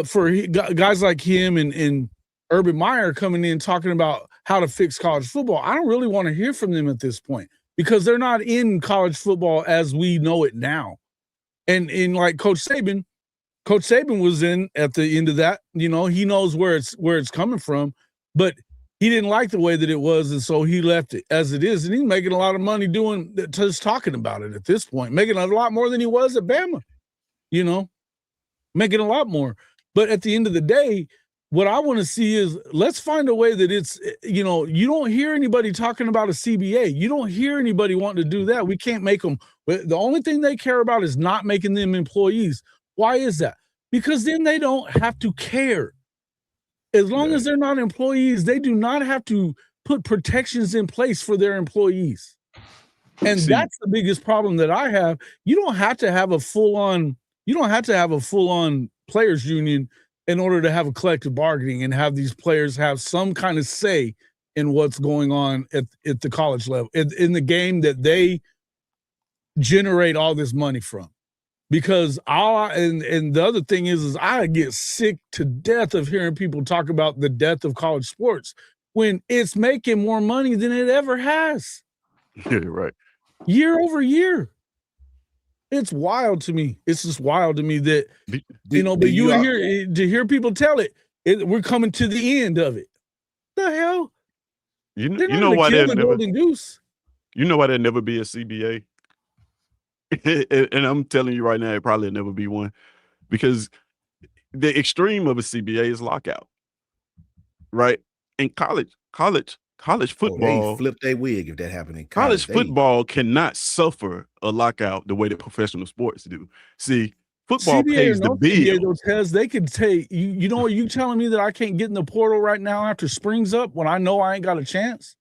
for guys like him and Urban Meyer coming in talking about how to fix college football, I don't really want to hear from them at this point, because they're not in college football as we know it now. And like Coach Saban was in at the end of that, you know, he knows where it's coming from, but he didn't like the way that it was, and so he left it as it is. And he's making a lot of money just talking about it at this point, making a lot more than he was at Bama, you know, making a lot more. But at the end of the day, what I want to see is let's find a way that it's, you know, you don't hear anybody talking about a CBA. You don't hear anybody wanting to do that. We can't make them. The only thing they care about is not making them employees. Why is that? Because then they don't have to care. As long as they're not employees, they do not have to put protections in place for their employees. And that's the biggest problem that I have. You don't have to have a full-on players union in order to have a collective bargaining and have these players have some kind of say in what's going on at the college level, in the game that they generate all this money from. Because and the other thing is I get sick to death of hearing people talk about the death of college sports, when it's making more money than it ever has. Yeah, right. Year over year. It's wild to me. It's just wild to me that, but you hear people tell it, we're coming to the end of it. What the hell? You know why there'll never be a CBA? And I'm telling you right now, it probably never be one, because the extreme of a CBA is lockout, right? And college football, they flip their wig if that happened in college football cannot suffer a lockout the way that professional sports do. See, football CBA pays the bill. Those heads, they could take you know, are you telling me that I can't get in the portal right now after spring's up when I know I ain't got a chance?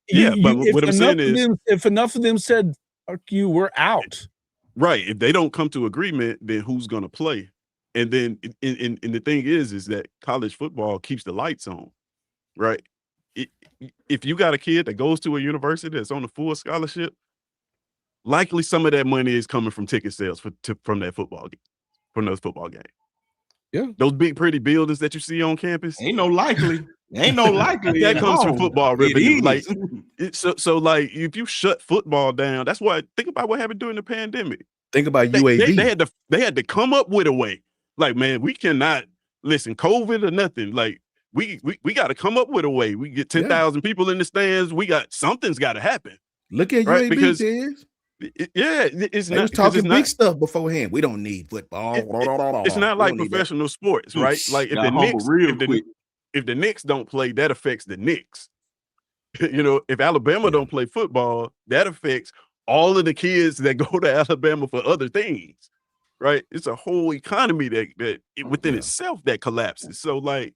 Yeah, but what I'm saying is, if enough of them said, "Fuck you, we're out." Right. If they don't come to agreement, then who's going to play? And then, and the thing is that college football keeps the lights on, right? If you got a kid that goes to a university that's on a full scholarship, likely some of that money is coming from ticket sales from that football game, from those football games. Yeah, those big pretty buildings that you see on campus. Ain't no likely. That comes from football revenue. Like so like if you shut football down, that's why think about what happened during the pandemic. Think about UAB. They had to come up with a way. Like, man, we cannot listen, COVID or nothing. Like we got to come up with a way. We get 10,000 people in the stands. Something's got to happen. Look at UAB, because they was talking big stuff beforehand. We don't need football. It's not like professional sports, right? Like if the Knicks don't play, that affects the Knicks. You know, if Alabama don't play football, that affects all of the kids that go to Alabama for other things, right? It's a whole economy that within itself that collapses. So, like,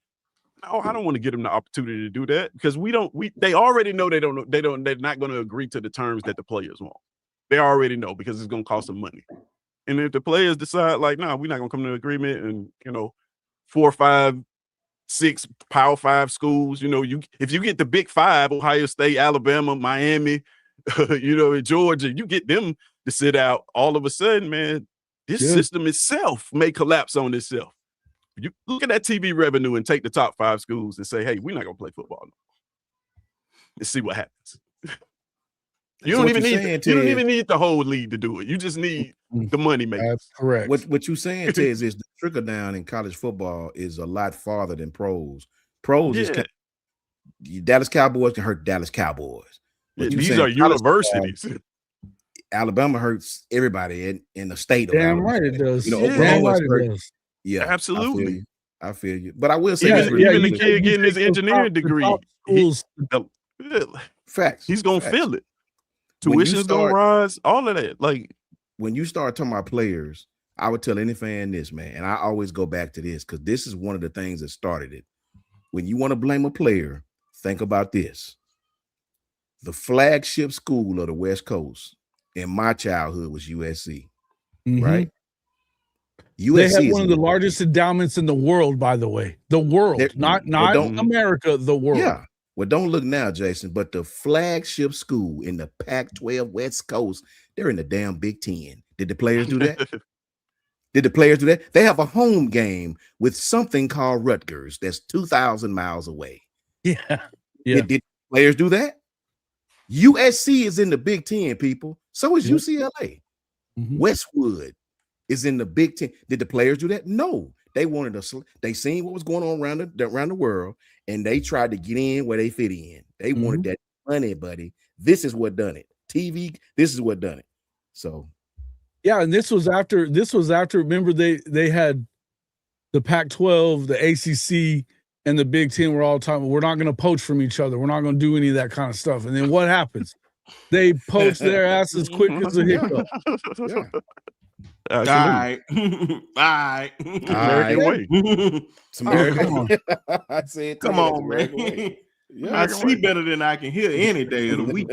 no, I don't want to give them the opportunity to do that, because they already know they're not going to agree to the terms that the players want. They already know, because it's going to cost them money. And if the players decide, like, no, we're not going to come to an agreement, and, 4, 5, 6 Power 5 schools, if you get the Big 5, Ohio State, Alabama, Miami, Georgia, you get them to sit out, all of a sudden, man, this system itself may collapse on itself. You look at that TV revenue and take the top 5 schools and say, hey, we're not going to play football no more. And see what happens. You don't even need the whole league to do it. You just need the money makers. That's correct. What you're saying, Tez, is the trickle down in college football is a lot farther than pros. Pros is Dallas Cowboys can hurt Dallas Cowboys. These are universities. Alabama hurts everybody in the state. Damn right it does. Oklahoma hurts. Yeah, absolutely. I feel you. But I will say even the kid getting his engineering degree, facts. He's gonna feel it. Tuition's gonna rise, all of that. Like, when you start talking about players, I would tell any fan this, man, and I always go back to this because this is one of the things that started it. When you want to blame a player, think about this. The flagship school of the West Coast in my childhood was USC, right? USC they have one of the largest endowments in the world, by the way. The world, not America, the world. Yeah. Well, don't look now, Jason, but the flagship school in the Pac-12 West Coast, they're in the damn Big Ten. Did the players do that? Did the players do that? They have a home game with something called Rutgers that's 2,000 miles away. Yeah. Did players do that? USC is in the Big Ten, people. So is UCLA. Westwood is in the Big Ten. Did the players do that? No. They wanted they seen what was going on around the world, and they tried to get in where they fit in. They wanted that money, buddy. This is what done it. TV, this is what done it. So yeah, and this was after remember they had the Pac-12, the ACC, and the Big Ten were all talking, we're not going to poach from each other. We're not going to do any of that kind of stuff. And then what happens? They poach their asses quick as a hiccup. Yeah. All right. American way. I said, come on, man. I see better than I can hear any day of the week.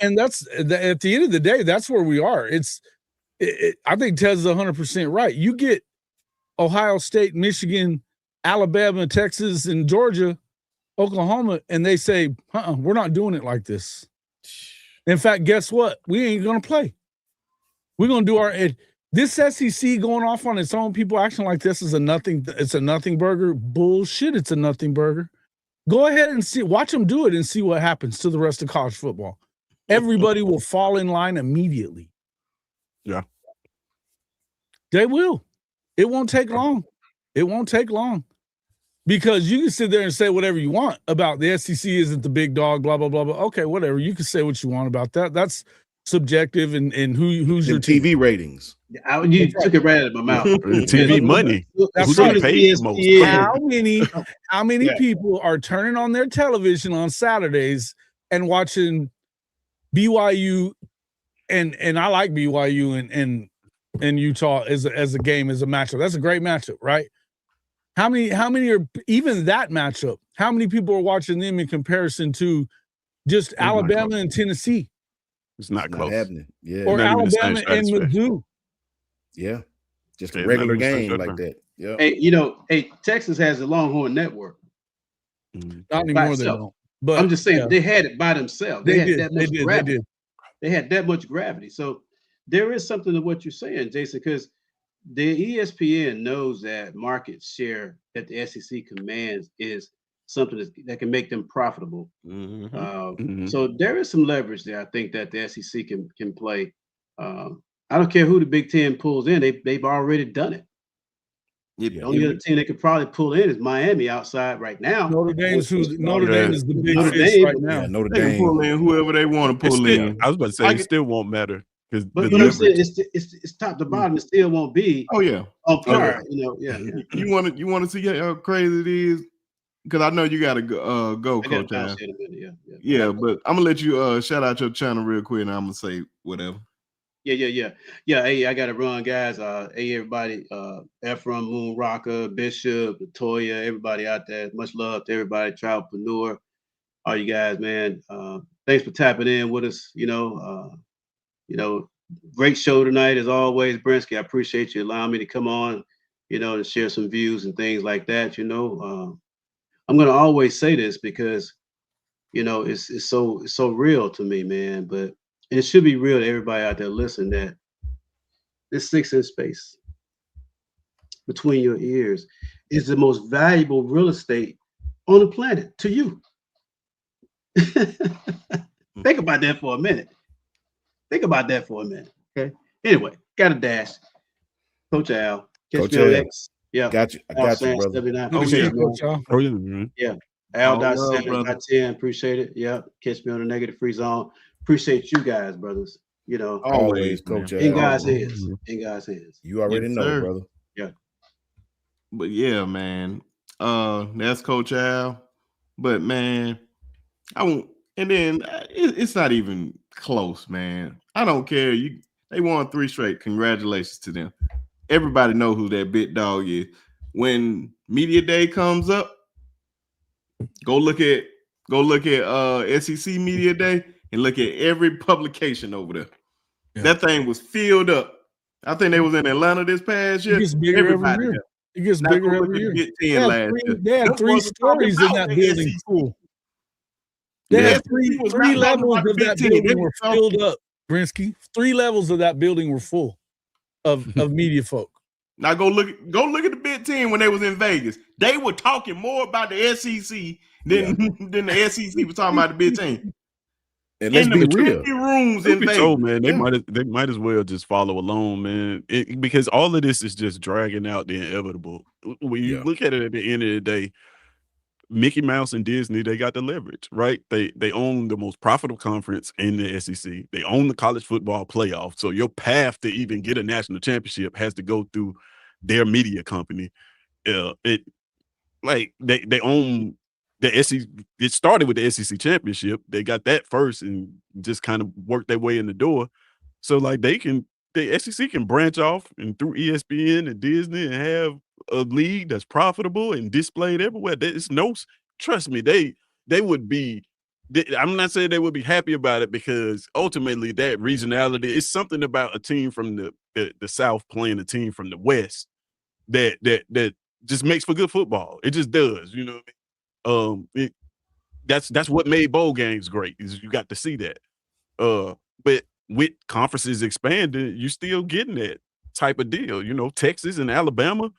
And that's at the end of the day, that's where we are. I think Tez is 100% right. You get Ohio State, Michigan, Alabama, Texas, and Georgia, Oklahoma, and they say, we're not doing it like this. In fact, guess what? We ain't going to play. We're going to do This SEC going off on its own, people acting like this is a nothing. It's a nothing burger. Bullshit. It's a nothing burger. Go ahead and watch them do it and see what happens to the rest of college football. Everybody will fall in line immediately. Yeah. They will. It won't take long. It won't take long. Because you can sit there and say whatever you want about the SEC isn't the big dog, blah, blah, blah, blah. Okay, whatever. You can say what you want about that. That's subjective and who's your TV ratings. You took it right out of my mouth. TV money. That's Who's right. getting paid the most? How many people are turning on their television on Saturdays and watching BYU and I like BYU and Utah as a game, as a matchup. That's a great matchup, right? How many are even that matchup? How many people are watching them in comparison to just Alabama and Tennessee? It's not close. Happening. Yeah. Or Alabama and Mizzou. Yeah. Just a regular game like that. Yeah. Hey, Texas has the Longhorn Network. Not anymore, they don't. But I'm just saying they had it by themselves. They had that much gravity. They did. They had that much gravity. So there is something to what you're saying, Jason, because the ESPN knows that market share that the SEC commands is something that can make them profitable. So there is some leverage there. I think that the SEC can play. I don't care who the Big Ten pulls in; they've already done it. The only other team they could probably pull in is Miami outside right now. Notre Dame is the big fish right now. Yeah, Notre They Dame can pull in whoever they want to pull in. I was about to say it still won't matter. But I'm saying it's top to bottom. It still won't be. Oh yeah, on par. You want to see how crazy it is? Because I know you got to go, Coach. Yeah, but I'm gonna let you shout out your channel real quick, and I'm gonna say whatever. Yeah. Hey, I gotta run, guys. Hey, everybody. Ephraim, Moon Rocker, Bishop, Latoya, everybody out there. Much love to everybody. Travelpreneur, all you guys, man. Thanks for tapping in with us. Great show tonight as always, Brinsky. I appreciate you allowing me to come on, to share some views and things like that. I'm gonna always say this because, it's so real to me, man. But it should be real to everybody out there listening that this 6-inch space between your ears is the most valuable real estate on the planet to you. Think about that for a minute. Okay. Anyway, got a dash. Coach Al. Catch me on X. Yeah. Got you. I got you, brother. Yeah. Al.7.10. Appreciate it. Yeah. Catch me on the Negative Free Zone. Appreciate you guys, brothers. Always, Coach Al. In God's hands. In God's hands. You already know, brother. Yeah. But yeah, man. That's Coach Al. But man, I won't. And then it's not even close, man. I don't care. They won 3 straight. Congratulations to them. Everybody know who that big dog is. When media day comes up, go look at SEC media day and look at every publication over there. Yeah. That thing was filled up. I think they was in Atlanta this past year. It gets bigger every year. It gets bigger every year. They had 3 stories in that building. Cool. They had three levels of that building were filled up, Brinsky. 3 levels of that building were full of media folk. Now go look at the Big Ten when they was in Vegas. They were talking more about the SEC than the SEC was talking about the Big Ten. And let's be real. Rooms in Vegas. So, man, they might as well just follow along, man. Because all of this is just dragging out the inevitable. When you look at it at the end of the day, Mickey Mouse and Disney, they got the leverage, right? They own the most profitable conference in the SEC. They own the college football playoff. So your path to even get a national championship has to go through their media company. They own the SEC. It started with the SEC championship. They got that first and just kind of worked their way in the door. So the SEC can branch off and through ESPN and Disney and have a league that's profitable and displayed everywhere. Trust me, they would be. I'm not saying they would be happy about it because ultimately that regionality is something about a team from the South playing a team from the West that just makes for good football. It just does, you know what I mean? That's what made bowl games great is you got to see that. But with conferences expanding, you're still getting that. type of deal. You know, Texas and Alabama,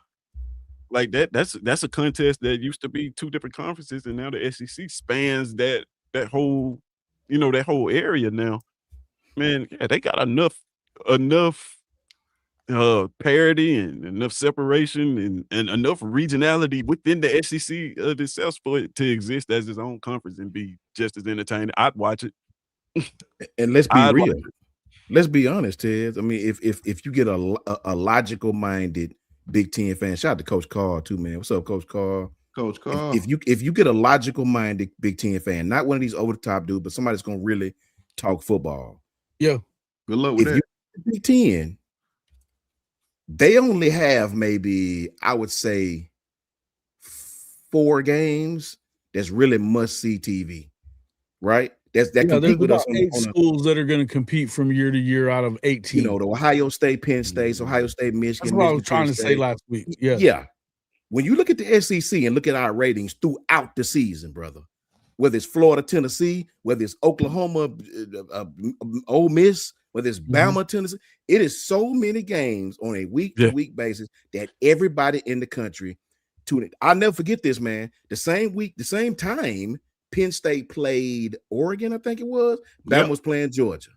like that's a contest that used to be two different conferences, and now the SEC spans that whole, you know, that whole area now. Man, yeah, they got enough parity and enough separation and enough regionality within the SEC itself for it to exist as its own conference and be just as entertaining. I'd watch it. And let's be real. Let's be honest, Ted. I mean, if you get a logical minded Big Ten fan, shout out to Coach Carl too, man. What's up, Coach Carl? Coach Carl. If you get a logical minded Big Ten fan, not one of these over the top dudes, but somebody's gonna really talk football. Yeah. Good luck with that. Big Ten, they only have maybe, I would say, 4 games that's really must-see TV, right? That compete with us on 8 schools that are going to compete from year to year out of 18. You know, the Ohio State, Penn State, Ohio State, Michigan. That's what I was trying to say last week. Yeah. Yeah. When you look at the SEC and look at our ratings throughout the season, brother, whether it's Florida, Tennessee, whether it's Oklahoma, Ole Miss, whether it's Bama, Tennessee, it is so many games on a week-to-week basis that everybody in the country tune in. I'll never forget this, man. The same week, the same time, Penn State played Oregon, I think it was. Bama was playing Georgia.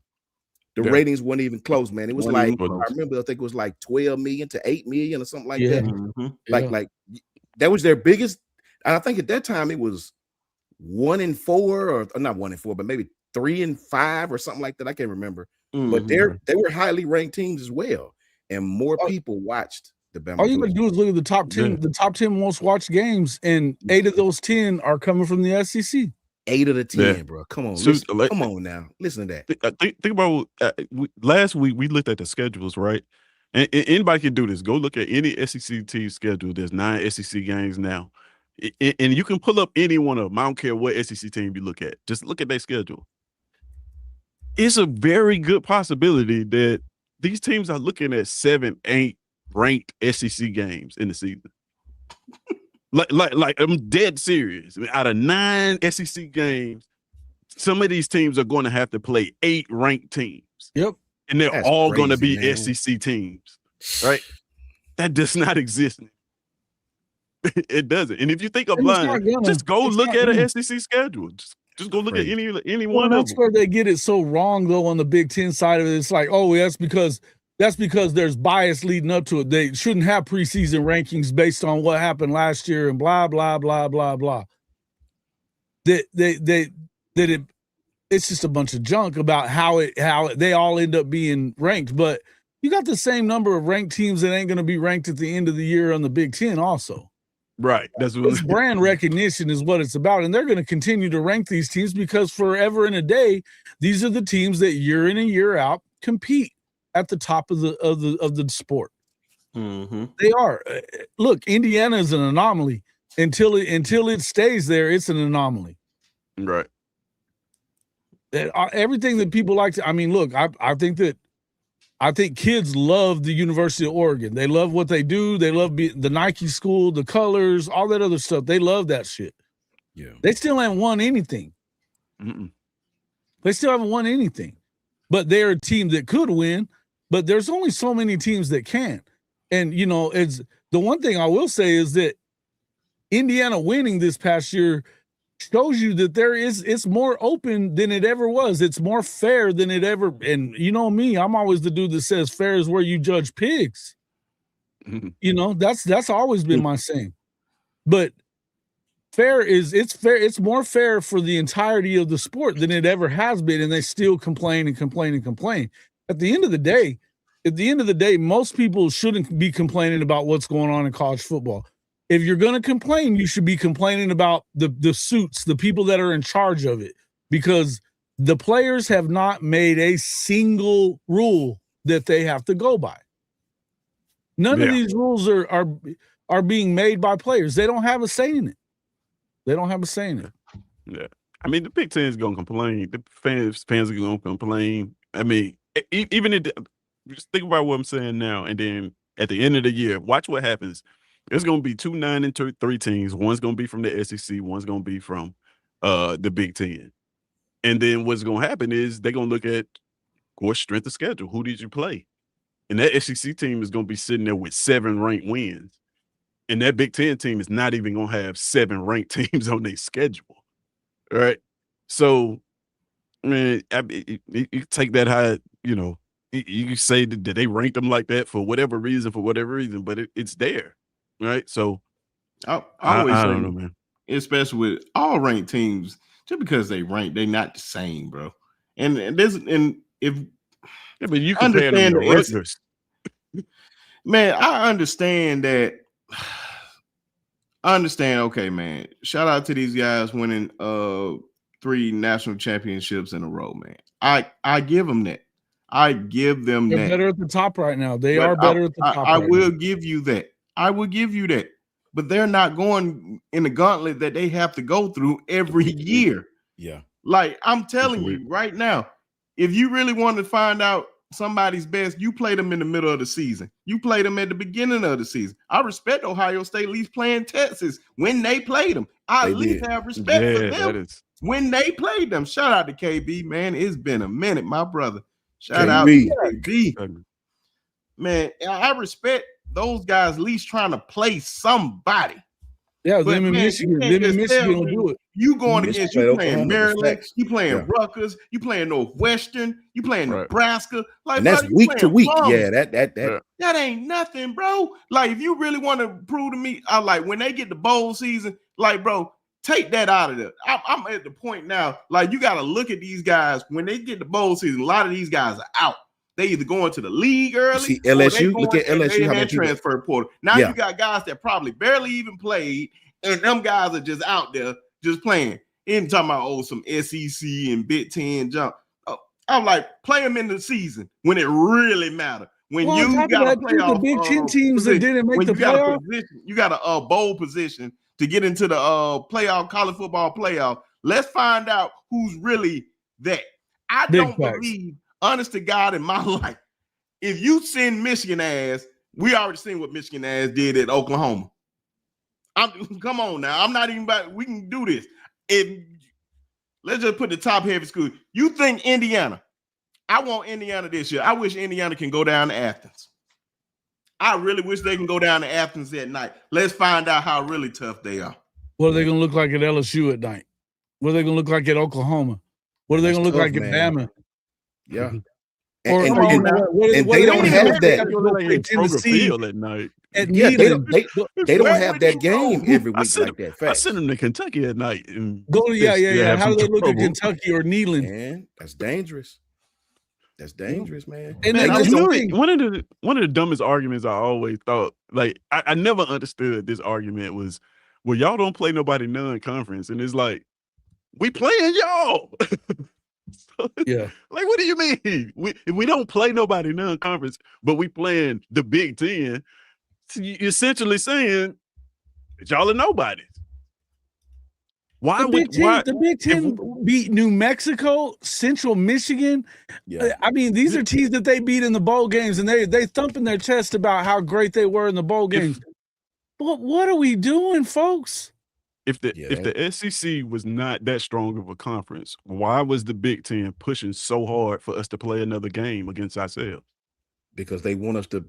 The ratings weren't even close, man. It was I remember, I think it was like 12 million to 8 million or something like that. Like that was their biggest. And I think at that time it was 1-4 or not 1-4, but maybe 3-5 or something like that. I can't remember. But they were highly ranked teams as well, and more people watched the Bama. All you gotta do is look at the top 10, the top 10 most watched games, and 8 of those 10 are coming from the SEC. 8 of the 10, bro. Come on, come on now. Listen to that. Think about last week we looked at the schedules, right? And anybody can do this. Go look at any SEC team schedule. There's 9 SEC games now, and you can pull up any one of them. I don't care what SEC team you look at. Just look at their schedule. It's a very good possibility that these teams are looking at 7, 8 ranked SEC games in the season. like I'm dead serious. I mean, out of 9 SEC games, some of these teams are going to have to play 8 ranked teams. Yep. And they're all going to be SEC teams, right? That does not exist. It doesn't. And if you think I'm lying, just go look at an SEC schedule. Just go look at any one of them. That's where they get it so wrong, though, on the Big Ten side of it. It's like, oh, that's because there's bias leading up to it. They shouldn't have preseason rankings based on what happened last year and blah, blah, blah, blah, blah. It's just a bunch of junk about how they all end up being ranked. But you got the same number of ranked teams that ain't going to be ranked at the end of the year on the Big Ten also. Right. That's what it's brand recognition is what it's about. And they're going to continue to rank these teams because forever and a day, these are the teams that year in and year out compete at the top of the sport. They are. Look, Indiana is an anomaly. Until it stays there, it's an anomaly. Right. Everything that people like to, I mean, look, I think kids love the University of Oregon. They love what they do. They love the Nike school, the colors, all that other stuff. They love that shit. Yeah. They still haven't won anything. They still haven't won anything. But they're a team that could win, but there's only so many teams that can. And, you know, it's the one thing I will say is that Indiana winning this past year shows you that it's more open than it ever was. It's more fair than it ever. And you know me, I'm always the dude that says fair is where you judge pigs. You know, that's always been my saying. But it's fair. It's more fair for the entirety of the sport than it ever has been. And they still complain and complain and complain. At the end of the day, most people shouldn't be complaining about what's going on in college football. If you're going to complain, you should be complaining about the suits, the people that are in charge of it, because the players have not made a single rule that they have to go by. None of these rules are being made by players. They don't have a say in it. Yeah. I mean, the Big Ten is going to complain. The fans are going to complain. I mean, even just think about what I'm saying now, and then at the end of the year, watch what happens. There's going to be 2 9-3 teams. One's going to be from the SEC. One's going to be from the Big Ten. And then what's going to happen is they're going to look at, of course, strength of schedule. Who did you play? And that SEC team is going to be sitting there with 7 ranked wins. And that Big Ten team is not even going to have 7 ranked teams on their schedule. Right? So, I mean, you take that high, you know, you say that they ranked them like that for whatever reason, but it's there. Right? So, I always say, don't know, man. Especially with all ranked teams, just because they rank, they're not the same, bro. And if but you compare them to Rutgers. Man, I understand that. I understand. Okay, man. Shout out to these guys winning 3 national championships in a row, man. I give them that. I give them They're that. better at the top right now. They are better at the top. I will give you that. I will give you that. But they're not going in the gauntlet that they have to go through every year. Yeah. Like I'm telling you right now, if you really want to find out somebody's best, you play them in the middle of the season. You play them at the beginning of the season. I respect Ohio State at least playing Texas when they played them. I at least have respect for them when they played them. Shout out to KB, man. It's been a minute, my brother. Shout out to KB. Man, I respect those guys at least trying to play somebody. Yeah, but them in Michigan. Them in Michigan will do it. You going against, you playing Maryland, you playing Rutgers, you playing Northwestern, you playing Nebraska. Like, and that's bro, week to week. bums. Yeah, that ain't nothing, bro. Like, if you really want to prove to me, I like when they get the bowl season, like, bro, take that out of there. I'm at the point now, like, you got to look at these guys when they get the bowl season. A lot of these guys are out. They either going to the league early. See LSU. Look at LSU. How transfer portal. Now you got guys that probably barely even played, and them guys are just out there just playing. Ain't talking about some SEC and Big Ten jump. I'm like, play them in the season when it really matters. When you got a playoff, the Big Ten teams that didn't make the playoff, you got a bowl position to get into the playoff, college football playoff. Let's find out who's really that. I don't believe. Honest to God, in my life, if you send Michigan ass, we already seen what Michigan ass did at Oklahoma. Come on now. I'm not even about, we can do this. Let's just put the top heavy school. You think Indiana? I want Indiana this year. I wish Indiana can go down to Athens. I really wish they can go down to Athens at night. Let's find out how really tough they are. What are they going to look like at LSU at night? What are they going to look like at Oklahoma? What are they going to look like at Bama? Yeah, and they don't have that. At night. Yeah, they don't have that game every week like that. I sent them to Kentucky at night. And yeah. How do they look at Kentucky or Neyland? Man, that's dangerous. That's dangerous, man. And one of the dumbest arguments I always thought, like I never understood this argument was, well, y'all don't play nobody non-conference, and it's like, we playing y'all. So, yeah, like, what do you mean? We don't play nobody non-conference, but we playing the Big Ten. So you're essentially saying that y'all are nobodies. Why the Big Ten beat New Mexico, Central Michigan? Yeah. I mean, these are teams that they beat in the bowl games, and they thumping their chest about how great they were in the bowl games. But what are we doing, folks? If the SEC was not that strong of a conference, why was the Big Ten pushing so hard for us to play another game against ourselves? Because they want us to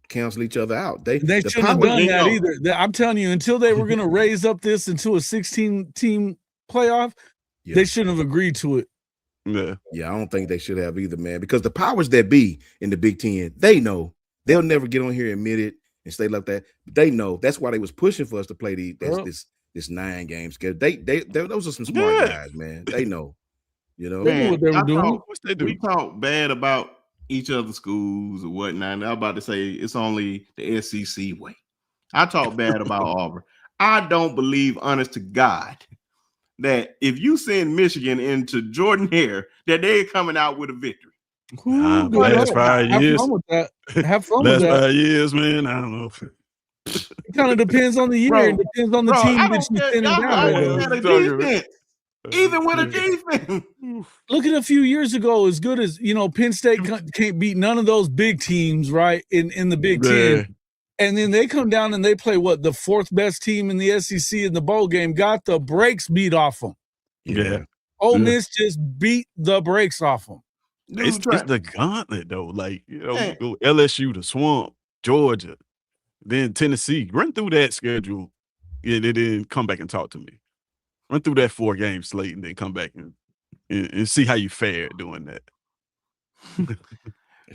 cancel each other out. They shouldn't have done that either. I'm telling you, until they were going to raise up this into a 16-team playoff, they shouldn't have agreed to it. Yeah, I don't think they should have either, man. Because the powers that be in the Big Ten, they know they'll never get on here and admit it and stay like that. But they know that's why they was pushing for us to play this 9 game schedule. Those are some smart guys, man. They know, you know. They knew what they were doing. We talk bad about each other's schools or whatnot. And I'm about to say it's only the SEC way. I talk bad about Auburn. I don't believe, honest to God, that if you send Michigan into Jordan Hare, that they're coming out with a victory. Last 5 years. Have fun with that. Last 5 years, man. I don't know. It kind of depends on the year. It depends on the team that you're sending down. Even with a defense. Look at a few years ago, as good as, Penn State can't beat none of those big teams, right, in the Big Ten. And then they come down and they play, the 4th best team in the SEC in the bowl game, got the brakes beat off them. Yeah. Ole Miss just beat the brakes off them. It's the gauntlet though. Like, you go LSU, the Swamp, Georgia, then Tennessee. Run through that schedule, and then come back and talk to me. Run through that 4-game slate, and then come back and see how you fare doing that.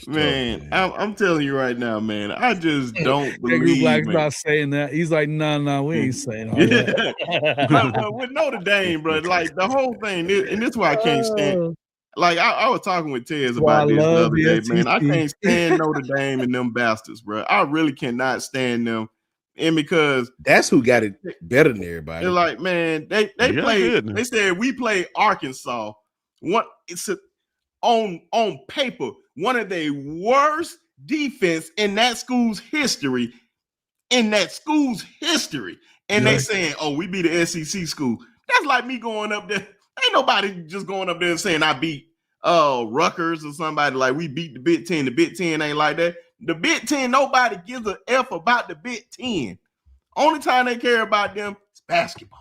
Man, I'm telling you right now, man. I just don't believe. Black's not saying that. He's like, no, we ain't saying all that. Like, with Notre Dame, bro, like the whole thing, and this is why I can't stand. Like I was talking with Tez about this the other day, man. I can't stand Notre Dame and them bastards, bro. I really cannot stand them, and because that's who got it better than everybody. They're like, man, they played. They said we played Arkansas. On paper, one of the worst defense in that school's history. And they saying, oh, we beat the SEC school. That's like me going up there. Ain't nobody just going up there and saying I beat Rutgers or somebody, like we beat the Big Ten. The Big Ten ain't like that. The Big Ten, nobody gives a F about the Big Ten. Only time they care about them is basketball.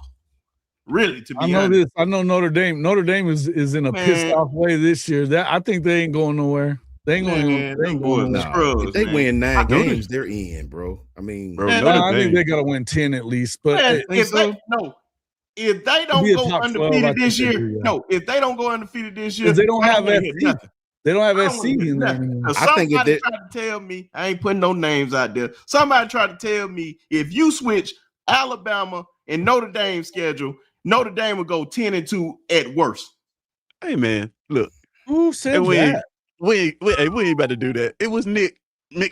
Really, to be honest. I know Notre Dame. Notre Dame is in a pissed off way this year. I think they ain't going nowhere. They ain't going nowhere. If they win 9 games, they're in, bro. I mean, I think they gotta win 10 at least. But if they don't go undefeated this year, if they don't go undefeated this year, they don't have SC. They don't have SC in there. Somebody tried to tell me, I ain't putting no names out there. Somebody tried to tell me if you switch Alabama and Notre Dame schedule, Notre Dame would go 10-2 at worst. Hey man, look. Who said that? We ain't about to do that. It was Nick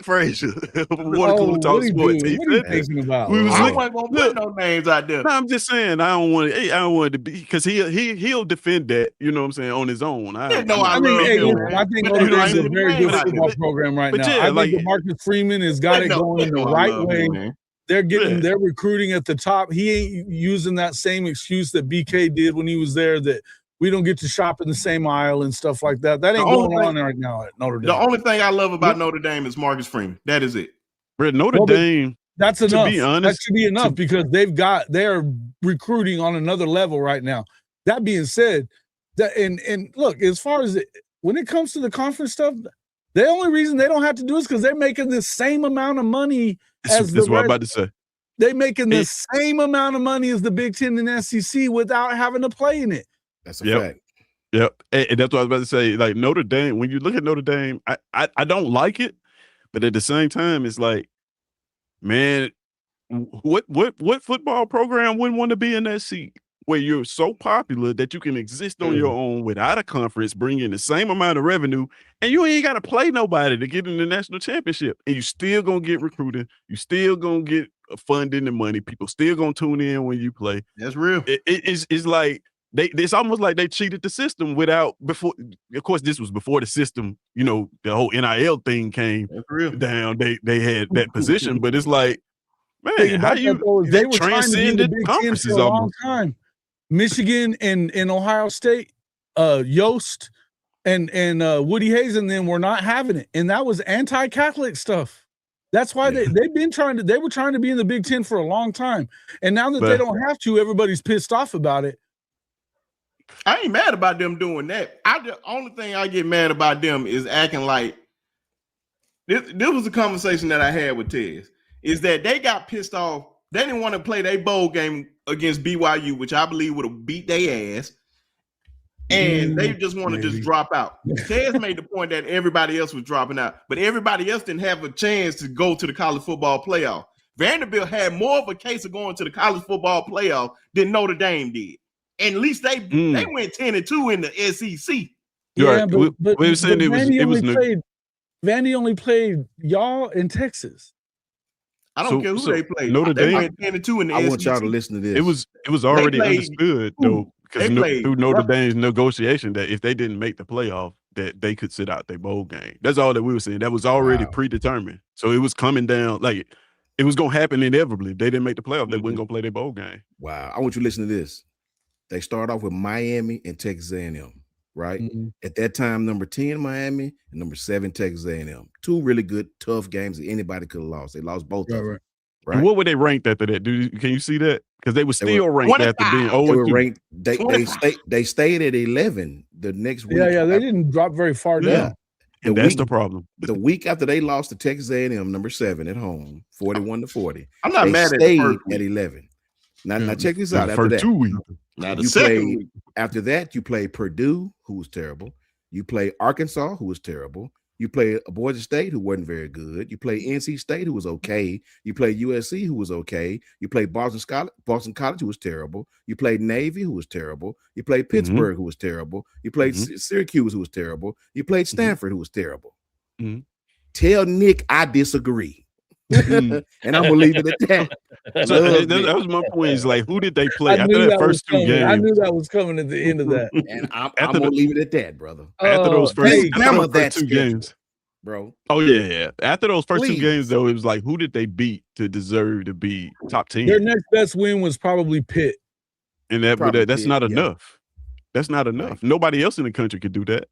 Frazier. Water Cooler Talk Sports. What are you thinking about? I wasn't gonna put no names out there. No, I'm just saying I don't want it to be, because he'll defend that, you know what I'm saying, on his own. I think Notre Dame's a very good football program right now. I think Marcus Freeman has got it going in the right way. They're recruiting at the top. He ain't using that same excuse that BK did when he was there, that we don't get to shop in the same aisle and stuff like that. That ain't going on right now at Notre Dame. The only thing I love about Notre Dame is Marcus Freeman. That is it. Notre Dame. That's enough. To be honest, that should be enough because they're recruiting on another level right now. That being said, and look, as far as when it comes to the conference stuff, the only reason they don't have to do it is because they're making the same amount of money as that's what I'm about to say. They're making the same amount of money as the Big Ten and SEC without having to play in it. That's a fact. Yep. And that's what I was about to say. Like Notre Dame, when you look at Notre Dame, I don't like it, but at the same time, it's like, man, what football program wouldn't want to be in that seat where you're so popular that you can exist on your own without a conference, bring in the same amount of revenue, and you ain't got to play nobody to get in the national championship, and you still gonna get recruiting, you still gonna get funding and money, people still gonna tune in when you play. That's real. It's like it's almost like they cheated the system before. Of course, this was before the system, the whole NIL thing came down. They had that position, but it's like, man, how they were transcended conferences for a long time. Michigan and Ohio State, Yost and Woody Hayes and them were not having it, and that was anti-Catholic stuff. That's why they were trying to be in the Big Ten for a long time, and now that they don't have to, everybody's pissed off about it. I ain't mad about them doing that. The only thing I get mad about them is acting like this was a conversation that I had with Tez, is that they got pissed off. They didn't want to play their bowl game against BYU, which I believe would have beat their ass. And they just want to just drop out. Tez made the point that everybody else was dropping out, but everybody else didn't have a chance to go to the college football playoff. Vanderbilt had more of a case of going to the college football playoff than Notre Dame did. And at least they went 10-2 in the SEC. Yeah, but we were saying Vandy only played y'all in Texas. I don't care who they played. Notre Dame went 10-2 in the SEC. I want y'all to listen to this. It was already understood though, because through Notre Dame's negotiation that if they didn't make the playoff, that they could sit out their bowl game. That's all that we were saying. That was already predetermined. So it was coming down, like it was gonna happen inevitably. They didn't make the playoff, they wasn't gonna play their bowl game. Wow. I want you to listen to this. They start off with Miami and Texas A&M, right? Mm-hmm. At that time, number 10 Miami and number 7 Texas A&M. Two really good, tough games that anybody could have lost. They lost both of them. Right. Right. And what were they ranked after that? Can you see that? Because they were still ranked after being 0 They were 2. ranked. They stayed at 11 the next week. Yeah, they didn't drop very far down. And that's the problem. The week after they lost to Texas A&M, number 7 at home, 41-40. I'm not mad at stayed the first at week. 11. Now check this out. The After first that, 2 weeks. Now the you second played. week. After that, you played Purdue, who was terrible. You played Arkansas, who was terrible. You played Boise State, who wasn't very good. You played NC State, who was okay. You played USC, who was okay. You played Boston College, who was terrible. You played Navy, who was terrible. You played Pittsburgh, who was terrible. You played Syracuse, who was terrible. You played Stanford, who was terrible. Tell Nick I disagree. And I'm gonna leave it at that. So that was my point. Is like, who did they play I after knew that first 2 games? I knew that was coming at the end of that. And I'm gonna leave it at that, brother. After those first, first 2 games, bro. Oh yeah. After those first 2 games, though, it was like, who did they beat to deserve to be top 10? Their next best win was probably Pitt, and that's not enough. That's not enough. Right. Nobody else in the country could do that.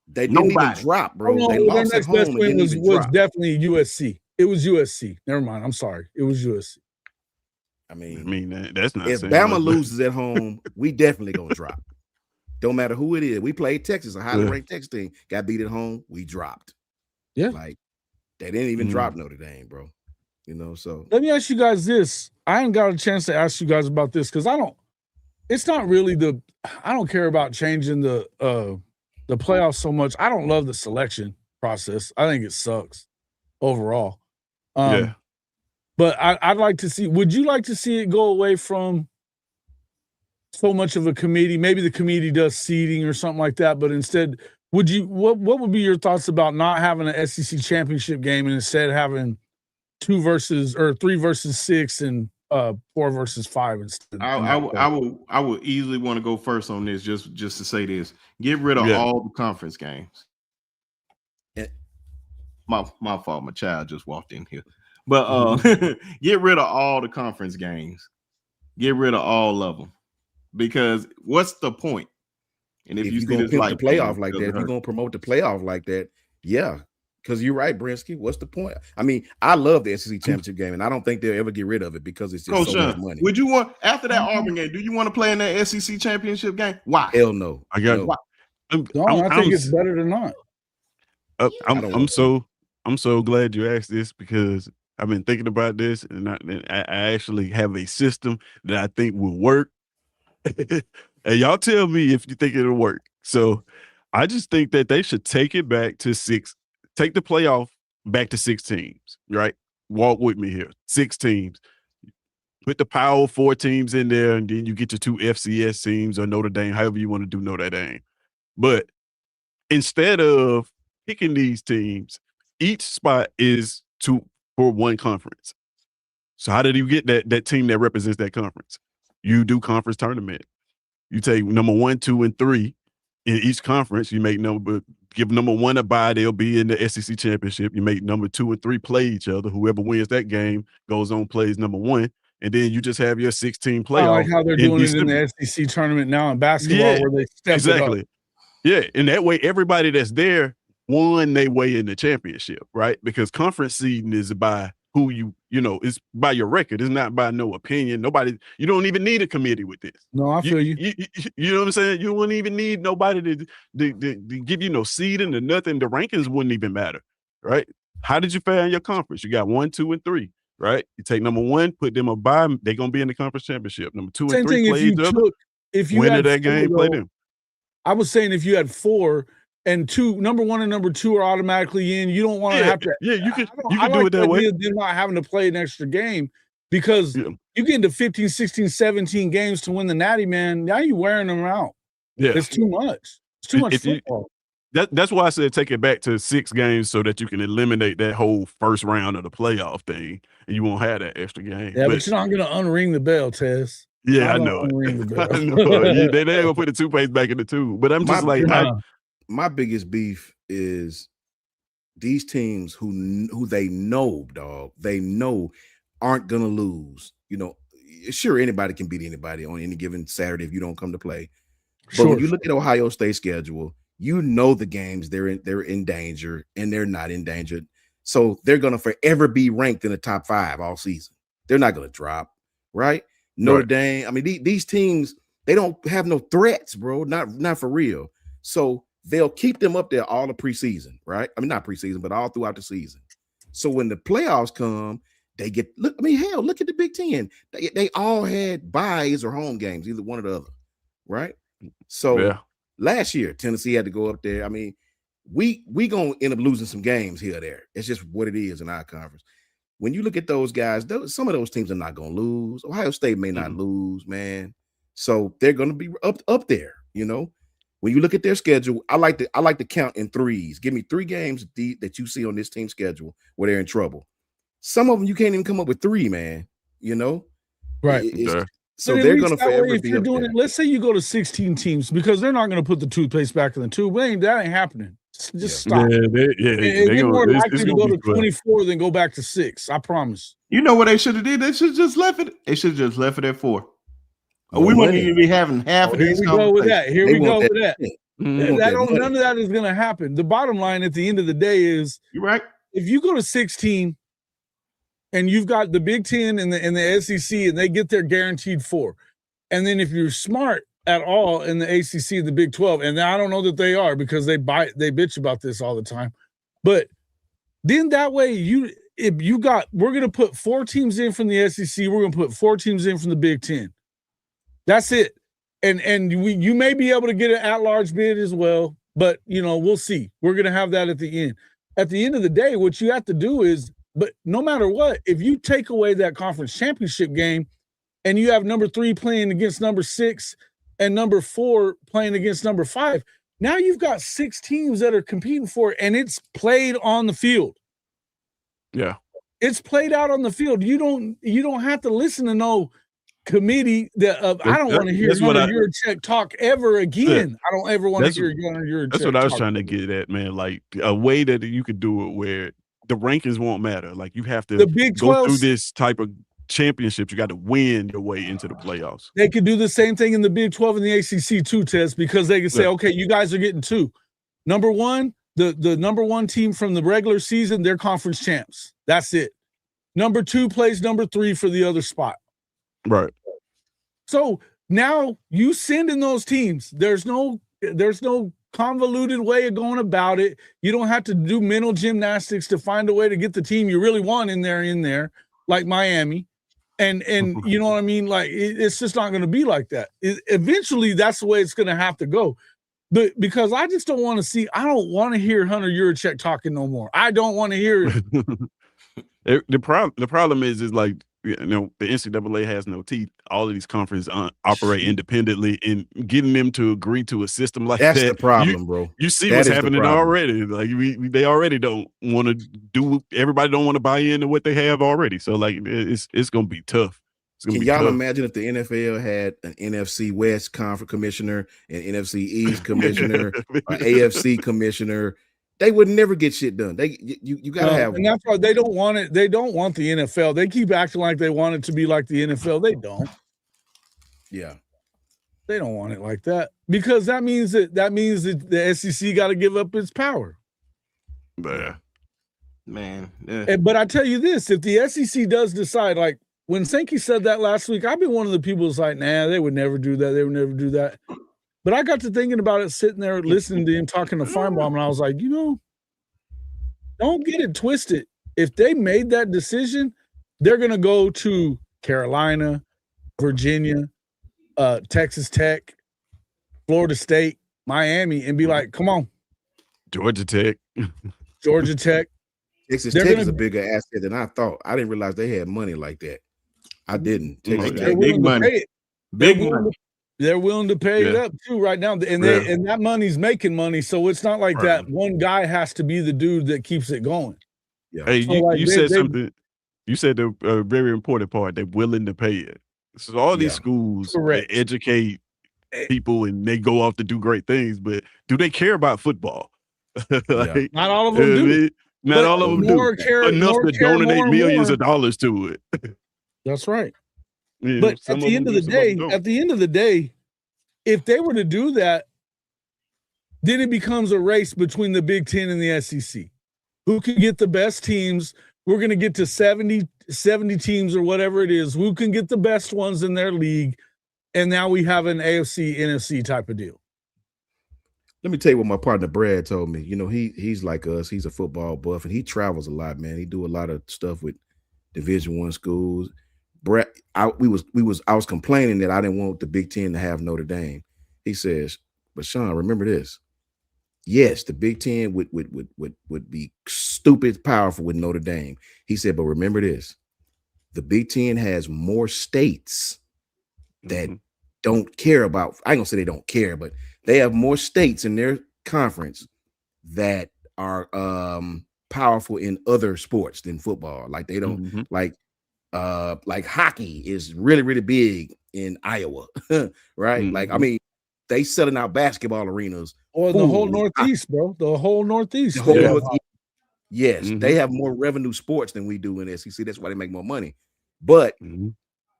They didn't even drop, bro. They lost their at next best home win was definitely USC. It was USC. Never mind. I'm sorry. It was USC. I mean, that's not. If Bama loses at home, we definitely gonna drop. Don't matter who it is. We played Texas, a highly ranked Texas team, got beat at home. We dropped. Yeah, like they didn't even drop Notre Dame, bro. You know. So let me ask you guys this. I ain't got a chance to ask you guys about this because I don't. It's not really I don't care about changing the playoffs so much. I don't love the selection process. I think it sucks overall. But I'd like to see. Would you like to see it go away from so much of a committee? Maybe the committee does seeding or something like that. But instead, would you? What would be your thoughts about not having an SEC championship game and instead having 3 versus 6 and 4 versus 5 instead? I would easily want to go first on this. Just to say this: get rid of all the conference games. My fault. My child just walked in here. But get rid of all the conference games. Get rid of all of them. Because what's the point? And if you see this like the playoff like that, if you're gonna promote the playoff like that, yeah. Because you're right, Brinsky. What's the point? I mean, I love the SEC championship game, and I don't think they'll ever get rid of it because it's just so much money. Would you want after that Auburn game? Do you want to play in that SEC championship game? Why? Hell no. I think it's better than not. I'm so glad you asked this because I've been thinking about this, and I actually have a system that I think will work. And y'all tell me if you think it'll work. So I just think that they should take it back to 6. Take the playoff back to 6 teams, right? Walk with me here. 6 teams. Put the Power 4 teams in there, and then you get your 2 FCS teams or Notre Dame, however you want to do Notre Dame. But instead of picking these teams, each spot is for one conference. So how did you get that team that represents that conference? You do conference tournament. You take number 1, 2, and 3 in each conference. You make give number 1 a bye. They'll be in the SEC championship. You make number 2 and 3 play each other. Whoever wins that game goes on plays number 1, and then you just have your 16 playoff. I like how they're doing it in the SEC tournament now in basketball, where they step it up. Yeah, and that way everybody that's there won their way in the championship, right? Because conference seeding is by who it's by your record. It's not by no opinion. You don't even need a committee with this. No, I feel you. You know what I'm saying? You wouldn't even need nobody to give you no seeding or nothing. The rankings wouldn't even matter, right? How did you fare in your conference? You got 1, 2, and 3, right? You take number 1, put them a bye. They're gonna be in the conference championship. Number 2 and 3 play each other. If you winner that game, play them. I was saying if you had 4 and 2, number 1 and number 2 are automatically in. You don't want to have to. Yeah, you can do it that way. They're not having to play an extra game because you get into 15, 16, 17 games to win the Natty, man. Now you're wearing them out. Yeah, it's too much. It's too much football. That's why I said take it back to 6 games so that you can eliminate that whole first round of the playoff thing, and you won't have that extra game. Yeah, but you're not going to unring the bell, Tess. Yeah, I know. They ain't gonna put the toothpaste back in the tube. But I'm just my biggest beef is these teams who they know, dog, they know aren't gonna lose. Sure, anybody can beat anybody on any given Saturday if you don't come to play. But when you look at Ohio State's schedule, the games they're in danger and they're not in danger. So they're gonna forever be ranked in the top 5 all season. They're not going to drop, right? Notre Dame. I mean, these teams, they don't have no threats, bro. Not for real. So they'll keep them up there all the preseason, right? I mean, not preseason, but all throughout the season. So when the playoffs come, they get look. I mean, hell, look at the Big Ten. They all had byes or home games, either one or the other, right? So last year, Tennessee had to go up there. I mean, we gonna end up losing some games here or there. It's just what it is in our conference. When you look at those guys, some of those teams are not gonna lose. Ohio State may not lose, man. So they're gonna be up there, you know. When you look at their schedule, I like to count in threes. Give me 3 games that you see on this team schedule where they're in trouble. Some of them you can't even come up with 3, man. You know, right? So they're going to forever if be you're up doing there. it. Let's say you go to 16 teams because they're not going to put the toothpaste back in the tube. That ain't happening. Just stop. They're more likely to go to 24 than go back to 6. I promise. You know what they should have did? They should have just left it. They should have just left it at 4. We wouldn't even be having half of these. Here we go with that. None of that is going to happen. The bottom line at the end of the day is, you're right. If you go to 16 and you've got the Big Ten and the SEC and they get their guaranteed 4, and then if you're smart at all in the ACC and the Big 12, and I don't know that they are because they bitch about this all the time, but then that way we're going to put 4 teams in from the SEC, we're going to put 4 teams in from the Big Ten. That's it. And you may be able to get an at-large bid as well, but, we'll see. We're going to have that at the end. At the end of the day, what you have to do is, but no matter what, if you take away that conference championship game and you have number 3 playing against number 6 and number 4 playing against number 5, now you've got 6 teams that are competing for it, and it's played on the field. Yeah. It's played out on the field. You don't have to listen to no committee that I don't want to hear Yurachek talk ever again. I don't ever want to hear Yurachek. That's what I was trying to get at, man. Like a way that you could do it where the rankings won't matter. Like you have to go through this type of championships. You got to win your way into the playoffs. They could do the same thing in the Big 12 and the ACC too, Tess, because they could say, okay, you guys are getting 2. Number 1, the number 1 team from the regular season, they're conference champs. That's it. Number 2 plays number 3 for the other spot. Right. So now you send in those teams. There's no convoluted way of going about it. You don't have to do mental gymnastics to find a way to get the team you really want in there, like Miami. And you know what I mean? Like it's just not going to be like that. Eventually, that's the way it's going to have to go. But because I just don't want to see. I don't want to hear Hunter Yurachek talking no more. I don't want to hear it. The problem is like, the NCAA has no teeth. All of these conferences operate independently, and getting them to agree to a system like that's that. The problem, bro. You see what's happening already. Like they already don't want to do. Everybody don't want to buy into what they have already. So like it's gonna be tough. Can y'all imagine if the NFL had an NFC West conference commissioner, an NFC East commissioner, an AFC commissioner? They would never get shit done. You gotta have, and that's why they don't want it. They don't want the NFL. They keep acting like they want it to be like the NFL. They don't. Yeah, they don't want it like that because that means that the SEC got to give up its power. Yeah, man. But I tell you this: if the SEC does decide, like when Sankey said that last week, I've been one of the people who's like, nah, they would never do that. They would never do that. But I got to thinking about it, sitting there listening to him talking to Feinbaum, and I was like, don't get it twisted. If they made that decision, they're going to go to Carolina, Virginia, Texas Tech, Florida State, Miami, and be like, come on. Georgia Tech. Texas Tech is a bigger asset than I thought. I didn't realize they had money like that. I didn't. Big money. Big money. They're willing to pay it up too right now, and and that money's making money, so it's not like that one guy has to be the dude that keeps it going. Yeah. Hey, so you said something. You said the very important part. They're willing to pay it. So all these schools they educate people and they go off to do great things, but do they care about football? Like, not all of them do. Not all of them do enough to donate millions of dollars to it. That's right. Yeah, but at the end of the day, if they were to do that, then it becomes a race between the Big Ten and the SEC. Who can get the best teams we're going to get to 70 teams or whatever it is. Who can get the best ones in their league? And now we have an AFC, NFC type of deal. Let me tell you what my partner Brad told me. You know, he's like us. He's a football buff, and he travels a lot, man. He do a lot of stuff with Division I schools. Brad, I was complaining that I didn't want the Big Ten to have Notre Dame. He says, but Shawn, remember this. Yes, the Big Ten would be stupid powerful with Notre Dame. He said, but remember this. The Big Ten has more states that don't care about, I ain't gonna say they don't care, but they have more states in their conference that are powerful in other sports than football. Like they don't like hockey is really, really big in Iowa, right? Like, I mean, they selling out basketball arenas. Or the whole Northeast, bro. The whole Northeast. Yes, they have more revenue sports than we do in SEC. That's why they make more money. But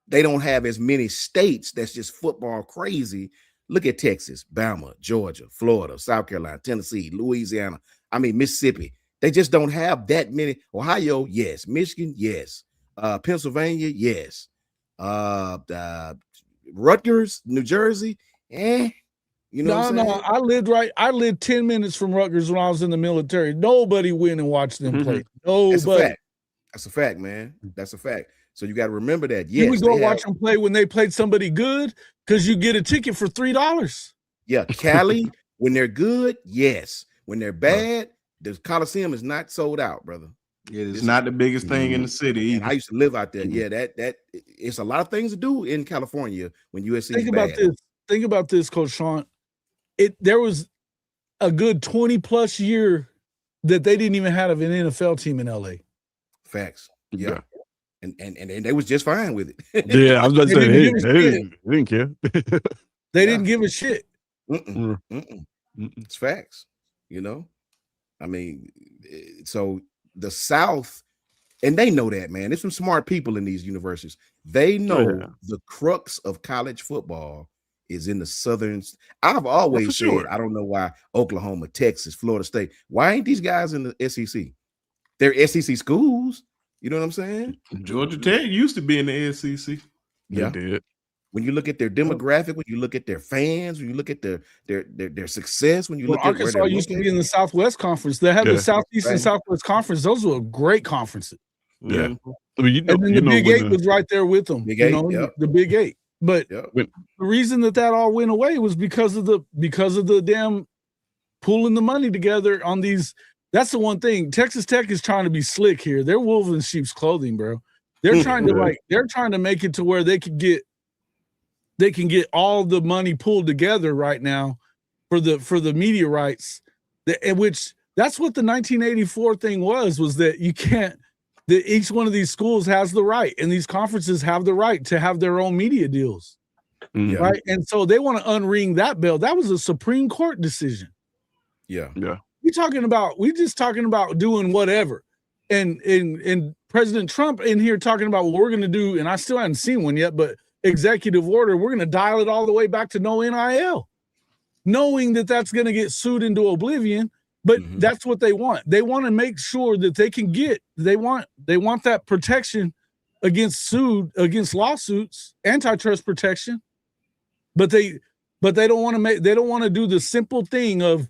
they don't have as many states that's just football crazy. Look at Texas, Bama, Georgia, Florida, South Carolina, Tennessee, Louisiana. I mean, Mississippi. They just don't have that many. Ohio, yes. Michigan, yes. Pennsylvania, yes. Rutgers, New Jersey, You know, no. I lived 10 minutes from Rutgers when I was in the military. Nobody went and watched them play. Nobody. That's a fact, man. That's a fact. So you got to remember that. Yes, you would go watch them play when they played somebody good because you get a ticket for $3. Yeah, Cali, when they're good, yes. When they're bad, the Coliseum is not sold out, brother. It's not the biggest thing in the city either. I used to live out there. Yeah, that it's a lot of things to do in California when USC Think about this. Think about this, Coach Shawn. There was a good 20+ year that they didn't even have an NFL team in LA. Facts. Yeah. And they was just fine with it. Yeah, I was about to say they didn't care. They didn't give a shit. It's facts, you know. I mean, so the South, and they know that, man. There's some smart people in these universities. They know the crux of college football is in the southern. I've always said, I don't know why Oklahoma, Texas, Florida State. Why ain't these guys in the SEC? They're SEC schools. You know what I'm saying? Georgia Tech used to be in the SEC. Yeah, they did. When you look at their demographic, when you look at their fans, when you look at their success, when you look at Arkansas used to be in the Southwest Conference. They had the Southeast and Southwest Conference. Those were great conferences. Yeah, I mean, and then the Big Eight was right there with them. Big Eight, the Big Eight. But the reason that all went away was because of the damn pooling the money together on these. That's the one thing. Texas Tech is trying to be slick here. They're wolves in sheep's clothing, bro. They're trying to make it to where they can get all the money pulled together right now for the media rights. Which that's what the 1984 thing was that you can't. That each one of these schools has the right, and these conferences have the right to have their own media deals, right? And so they want to unring that bell. That was a Supreme Court decision. Yeah. We just talking about doing whatever, and President Trump in here talking about what we're going to do, and I still haven't seen one yet, but executive order, we're going to dial it all the way back to no NIL, knowing that that's going to get sued into oblivion. But that's what they want. They want to make sure that they can get. They want that protection against lawsuits, antitrust protection. But they don't want to They don't want to do the simple thing of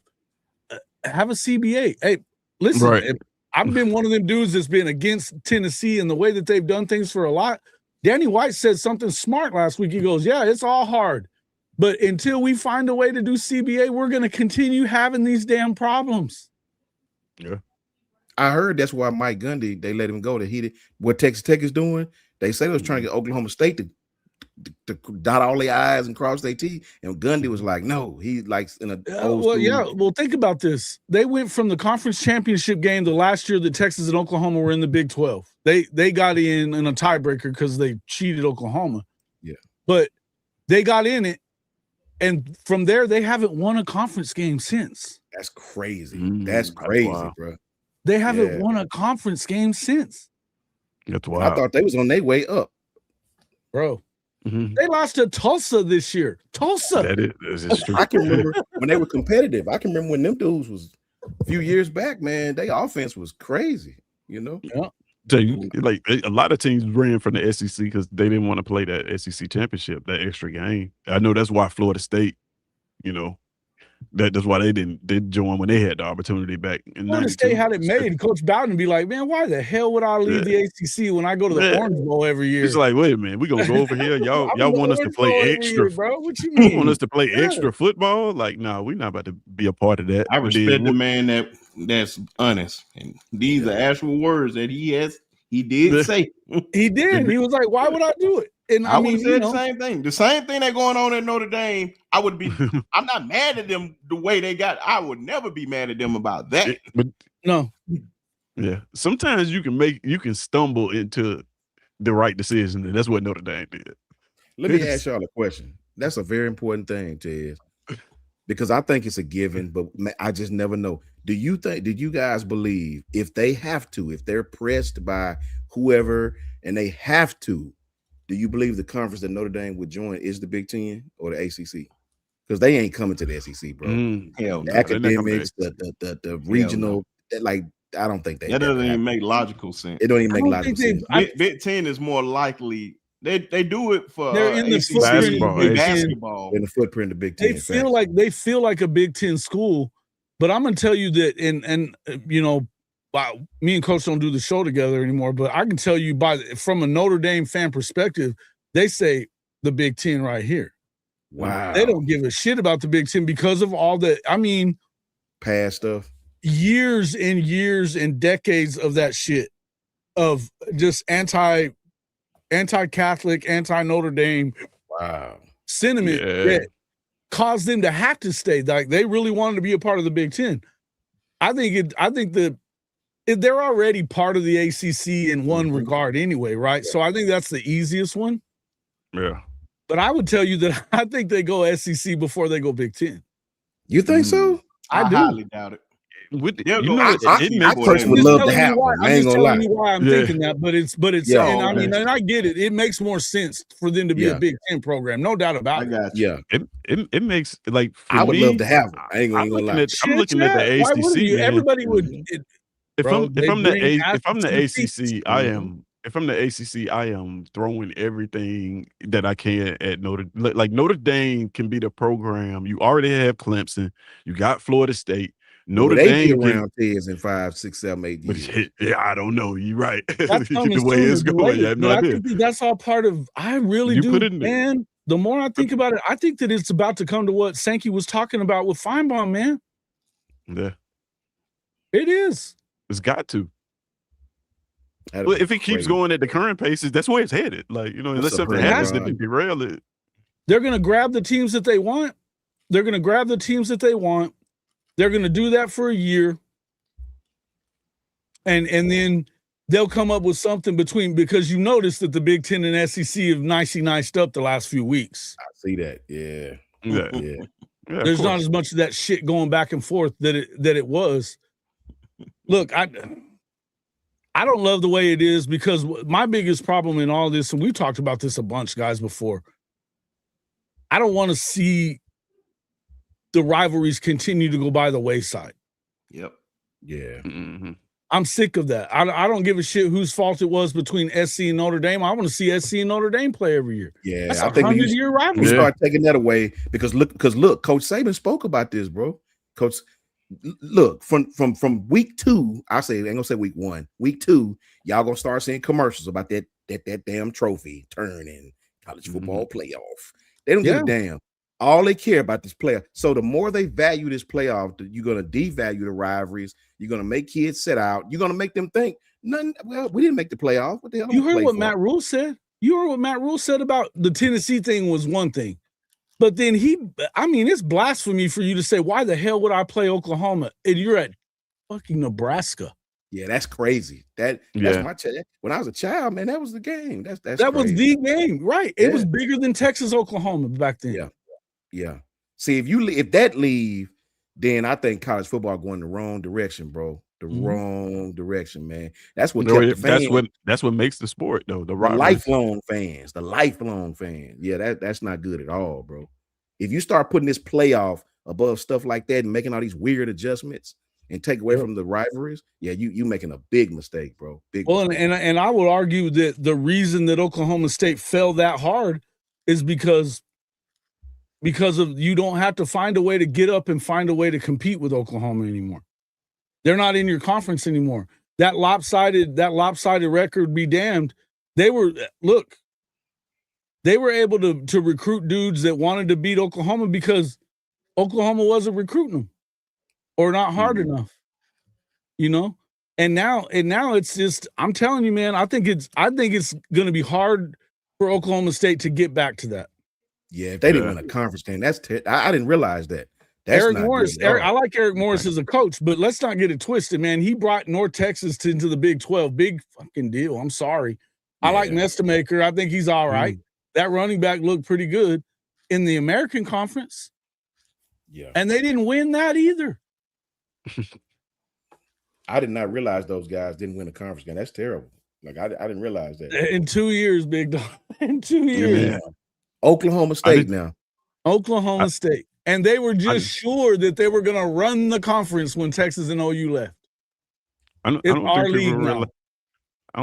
have a CBA. Hey, listen, I've been one of them dudes that's been against Tennessee and the way that they've done things for a lot. Danny White said something smart last week. He goes, "Yeah, it's all hard. But until we find a way to do CBA, we're going to continue having these damn problems." Yeah. I heard that's why Mike Gundy, they let him go. What Texas Tech is doing, they say they was trying to get Oklahoma State to dot all their I's and cross their T. And Gundy was like, no, he likes in a old school. Well, think about this. They went from the conference championship game the last year that Texas and Oklahoma were in the Big 12. They got in a tiebreaker because they cheated Oklahoma. Yeah. But they got in it. And from there, they haven't won a conference game since. That's crazy. That's crazy, bro. They haven't won a conference game since. That's wild. I thought they was on their way up, bro. They lost to Tulsa this year. Tulsa. That is true. I can remember when they were competitive. I can remember when them dudes was a few years back, man. Their offense was crazy, you know. Yeah. So like a lot of teams ran from the SEC because they didn't want to play that SEC championship, that extra game. I know that's why Florida State, that's why they didn't join when they had the opportunity back in Florida 92. State had it made. Coach Bowden be like, man, why the hell would I leave the ACC when I go to the Orange Bowl every year? It's like, wait a minute, we gonna go over here. Y'all want us to play extra, year, bro? What you mean? You want us to play extra football? Like, no, we're not about to be a part of that. I respect the man that's honest, and these are actual words that he did say. He did. He was like, why would I do it? And I mean, said the same thing. The same thing that going on at Notre Dame. I would be. I'm not mad at them the way they got. I would never be mad at them about that. But no. Yeah. Sometimes you can stumble into the right decision, and that's what Notre Dame did. Let me ask y'all a question. That's a very important thing, Ted, because I think it's a given, but I just never know. Do you guys believe if they're pressed by whoever and they have to, do you believe the conference that Notre Dame would join is the Big Ten or the ACC? Because they ain't coming to the SEC, bro. Hell the no, academics, the regional, like I don't think that doesn't even make logical sense. It don't even make logical sense. Big Ten is more likely. They do it for they're in the basketball. In the footprint of the Big Ten. They feel like a Big Ten school, but I'm gonna tell you that, and me and Coach don't do the show together anymore, but I can tell you from a Notre Dame fan perspective, they say the Big Ten right here. Wow. They don't give a shit about the Big Ten because of all the, past stuff. Years and years and decades of that shit, of just anti-Catholic, anti-Notre Dame sentiment that caused them to have to stay. Like they really wanted to be a part of the Big Ten. I think they're already part of the ACC in one regard anyway, right? So I think that's the easiest one. Yeah. But I would tell you that I think they go SEC before they go Big Ten. You think so? I do. Highly doubt it. I personally would love to have one. I ain't gonna lie. I'm just telling you why I'm thinking that, but it's and I get it. It makes more sense for them to be a Big Ten program, no doubt about it. I got you. Yeah, it makes like I would love to have them. I ain't gonna lie. I'm looking at the ACC. Why wouldn't you? Everybody would. If I'm the ACC, I am. If I'm the ACC, I am throwing everything that I can at Notre Dame can be the program. You already have Clemson. You got Florida State. Notre Dame around Tez in 5, 6, 7, 8 years. Yeah, I don't know. You're right. That's the way it's going. I have no idea. I think that's all part of. I really do, man. The more I think about it, I think that it's about to come to what Sankey was talking about with Feinbaum, man. Yeah, it is. It's got to. Well, if it keeps going at the current paces, that's where it's headed. Like, unless something happens to derail it. They're going to grab the teams that they want. They're going to do that for a year. And then they'll come up with something because you notice that the Big Ten and SEC have niced up the last few weeks. I see that. Yeah. There's not as much of that shit going back and forth that it was. Look, I don't love the way it is because my biggest problem in all this, and we've talked about this a bunch, guys, before, I don't want to see the rivalries continue to go by the wayside. Yep. Yeah. Mm-hmm. I'm sick of that. I don't give a shit whose fault it was between SC and Notre Dame. I want to see SC and Notre Dame play every year. Yeah, that's I think 100-year rivalry. We start taking that away because look, Coach Saban spoke about this, bro. Coach, look, from week 2, I ain't gonna say week 1, week 2, y'all gonna start seeing commercials about that damn trophy turn in college football playoff. They don't give a damn. All they care about this playoff. So the more they value this playoff, you're gonna devalue the rivalries. You're gonna make kids sit out. You're gonna make them think, well, we didn't make the playoff. What the hell? You heard what Matt Rule said. You heard what Matt Rule said about the Tennessee thing was one thing. But then it's blasphemy for you to say, why the hell would I play Oklahoma? And you're at fucking Nebraska. Yeah, that's crazy. That's my child. When I was a child, man, that was the game. That was the game, right? It was bigger than Texas, Oklahoma back then. Yeah. See, if that leave, then I think college football going the wrong direction, bro. The wrong direction, man. That's what kept the fans. That's what makes the sport, though. The lifelong fans. Yeah, that's not good at all, bro. If you start putting this playoff above stuff like that and making all these weird adjustments, and take away from the rivalries, yeah, you making a big mistake, bro. Big Well, mistake. and I would argue that the reason that Oklahoma State fell that hard is because of you don't have to find a way to get up and find a way to compete with Oklahoma anymore. They're not in your conference anymore. That lopsided record be damned. They were able to recruit dudes that wanted to beat Oklahoma because Oklahoma wasn't recruiting them or not hard enough, you know? And now it's just, I'm telling you, man, I think it's going to be hard for Oklahoma State to get back to that. Yeah, if they didn't win a conference game, I didn't realize that. That's Eric not Morris. I like Eric Morris as a coach, but let's not get it twisted, man. He brought North Texas into the Big 12. Big fucking deal. I'm sorry. Yeah. I like Nestamaker. I think he's all right. That running back looked pretty good in the American Conference. Yeah. And they didn't win that either. I did not realize those guys didn't win a conference game. That's terrible. Like I didn't realize that. In 2 years, big dog. In 2 years. Yeah. Oklahoma State now. Oklahoma State. And they were just sure that they were going to run the conference when Texas and OU left. I don't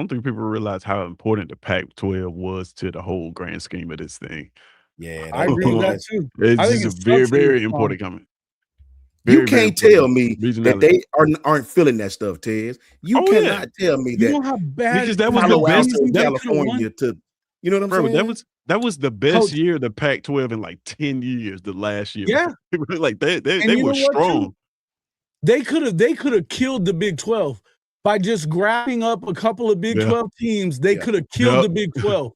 think people realize how important the Pac-12 was to the whole grand scheme of this thing. Yeah, I agree with that too. It's just a very, very important comment. You can't tell me that they aren't feeling that stuff, Tez. You cannot tell me that. You know how bad because that was the best in California to, you know what I'm saying? That was the best year of the Pac-12 in like 10 years. The last year, yeah, like they were strong. They could have killed the Big 12 by just grabbing up a couple of Big 12 teams. They could have killed the Big 12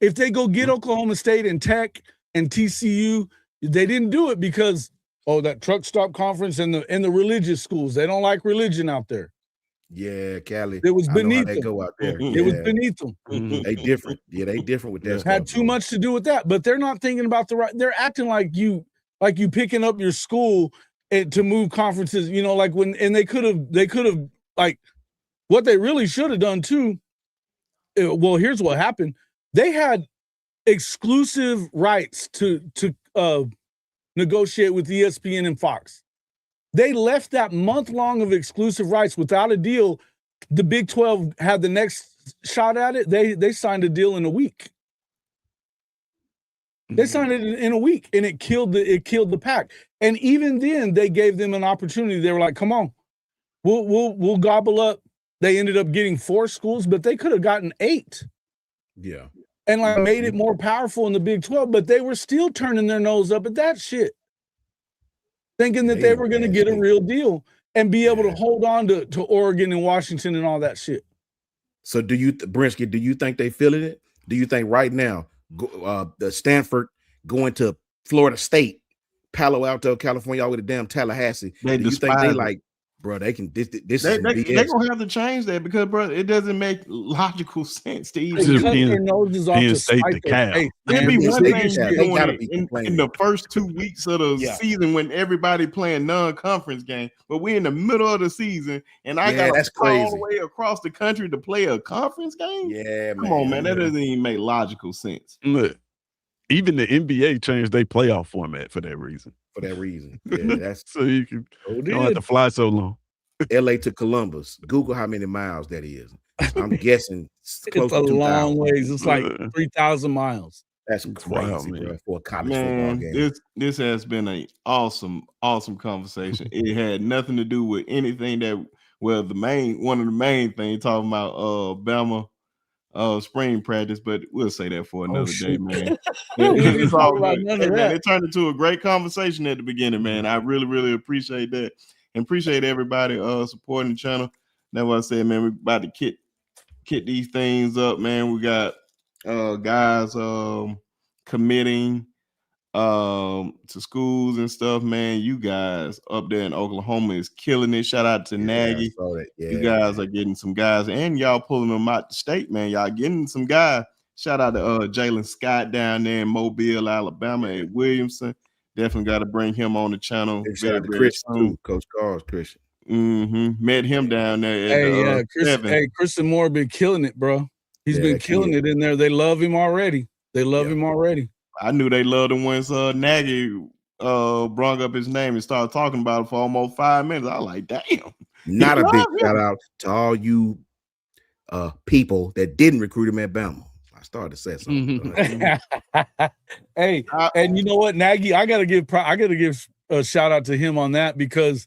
if they go get Oklahoma State and Tech and TCU. They didn't do it because that truck stop conference and the religious schools. They don't like religion out there. Yeah, Cali. It was beneath them. Go out there. It was beneath them. They different. Yeah, they different with that. Had too much to do with that, but they're not thinking about the right. They're acting like you picking up your school to move conferences. You know, like they could have like what they really should have done too. Well, here's what happened. They had exclusive rights to negotiate with ESPN and Fox. They left that month long of exclusive rights without a deal. The Big 12 had the next shot at it. They signed a deal in a week. They signed it in a week, and it killed the Pac. And even then, they gave them an opportunity. They were like, "Come on, we'll gobble up." They ended up getting 4 schools, but they could have gotten 8. Yeah, and made it more powerful in the Big 12. But they were still turning their nose up at that shit, thinking that they were going to get a real deal and be able to hold on to Oregon and Washington and all that shit. So Brinsky, do you think they feeling it? Do you think right now the Stanford going to Florida State, Palo Alto, California, all with a damn Tallahassee, do you think they like, bro, they can this they're gonna have to change that because, bro, it doesn't make logical sense to even cut their noses off to spite their face. It'd be one thing in the first 2 weeks of the season when everybody playing non-conference game, but we're in the middle of the season and I got to go all the way across the country to play a conference game. Yeah, come on, man, that doesn't even make logical sense. Look, even the NBA changed their playoff format for that reason. Yeah, that's so you can don't have to fly so long. LA to Columbus. Google how many miles that is. I'm guessing it's a long ways. It's like 3,000 miles. That's crazy, bro, for a college football game. This has been an awesome conversation. It had nothing to do with anything one of the main things talking about Bama spring practice, but we'll say that for another day, man. It's all good. Hey, man, it turned into a great conversation at the beginning, man. I really, really appreciate that. And appreciate everybody supporting the channel. That's what I said, man. We're about to kit these things up, man. We got guys committing to schools and stuff, man. You guys up there in Oklahoma is killing it. Shout out to Nagy. You guys are getting some guys, and y'all pulling them out the state, man. Y'all getting some guys. Shout out to Jalen Scott down there in Mobile, Alabama at Williamson. Definitely got to bring him on the channel. Shout out to Christian too, Coach Carl's Christian. Met him down there. Christian Moore been killing it, bro. He's been killing it in there. They love him already. Him already. I knew they loved him once Nagy brought up his name and started talking about it for almost 5 minutes. I was like, damn. Not a big shout out to all you people that didn't recruit him at Bama. I started to say something. Hey, and you know what, Nagy, I gotta give a shout out to him on that, because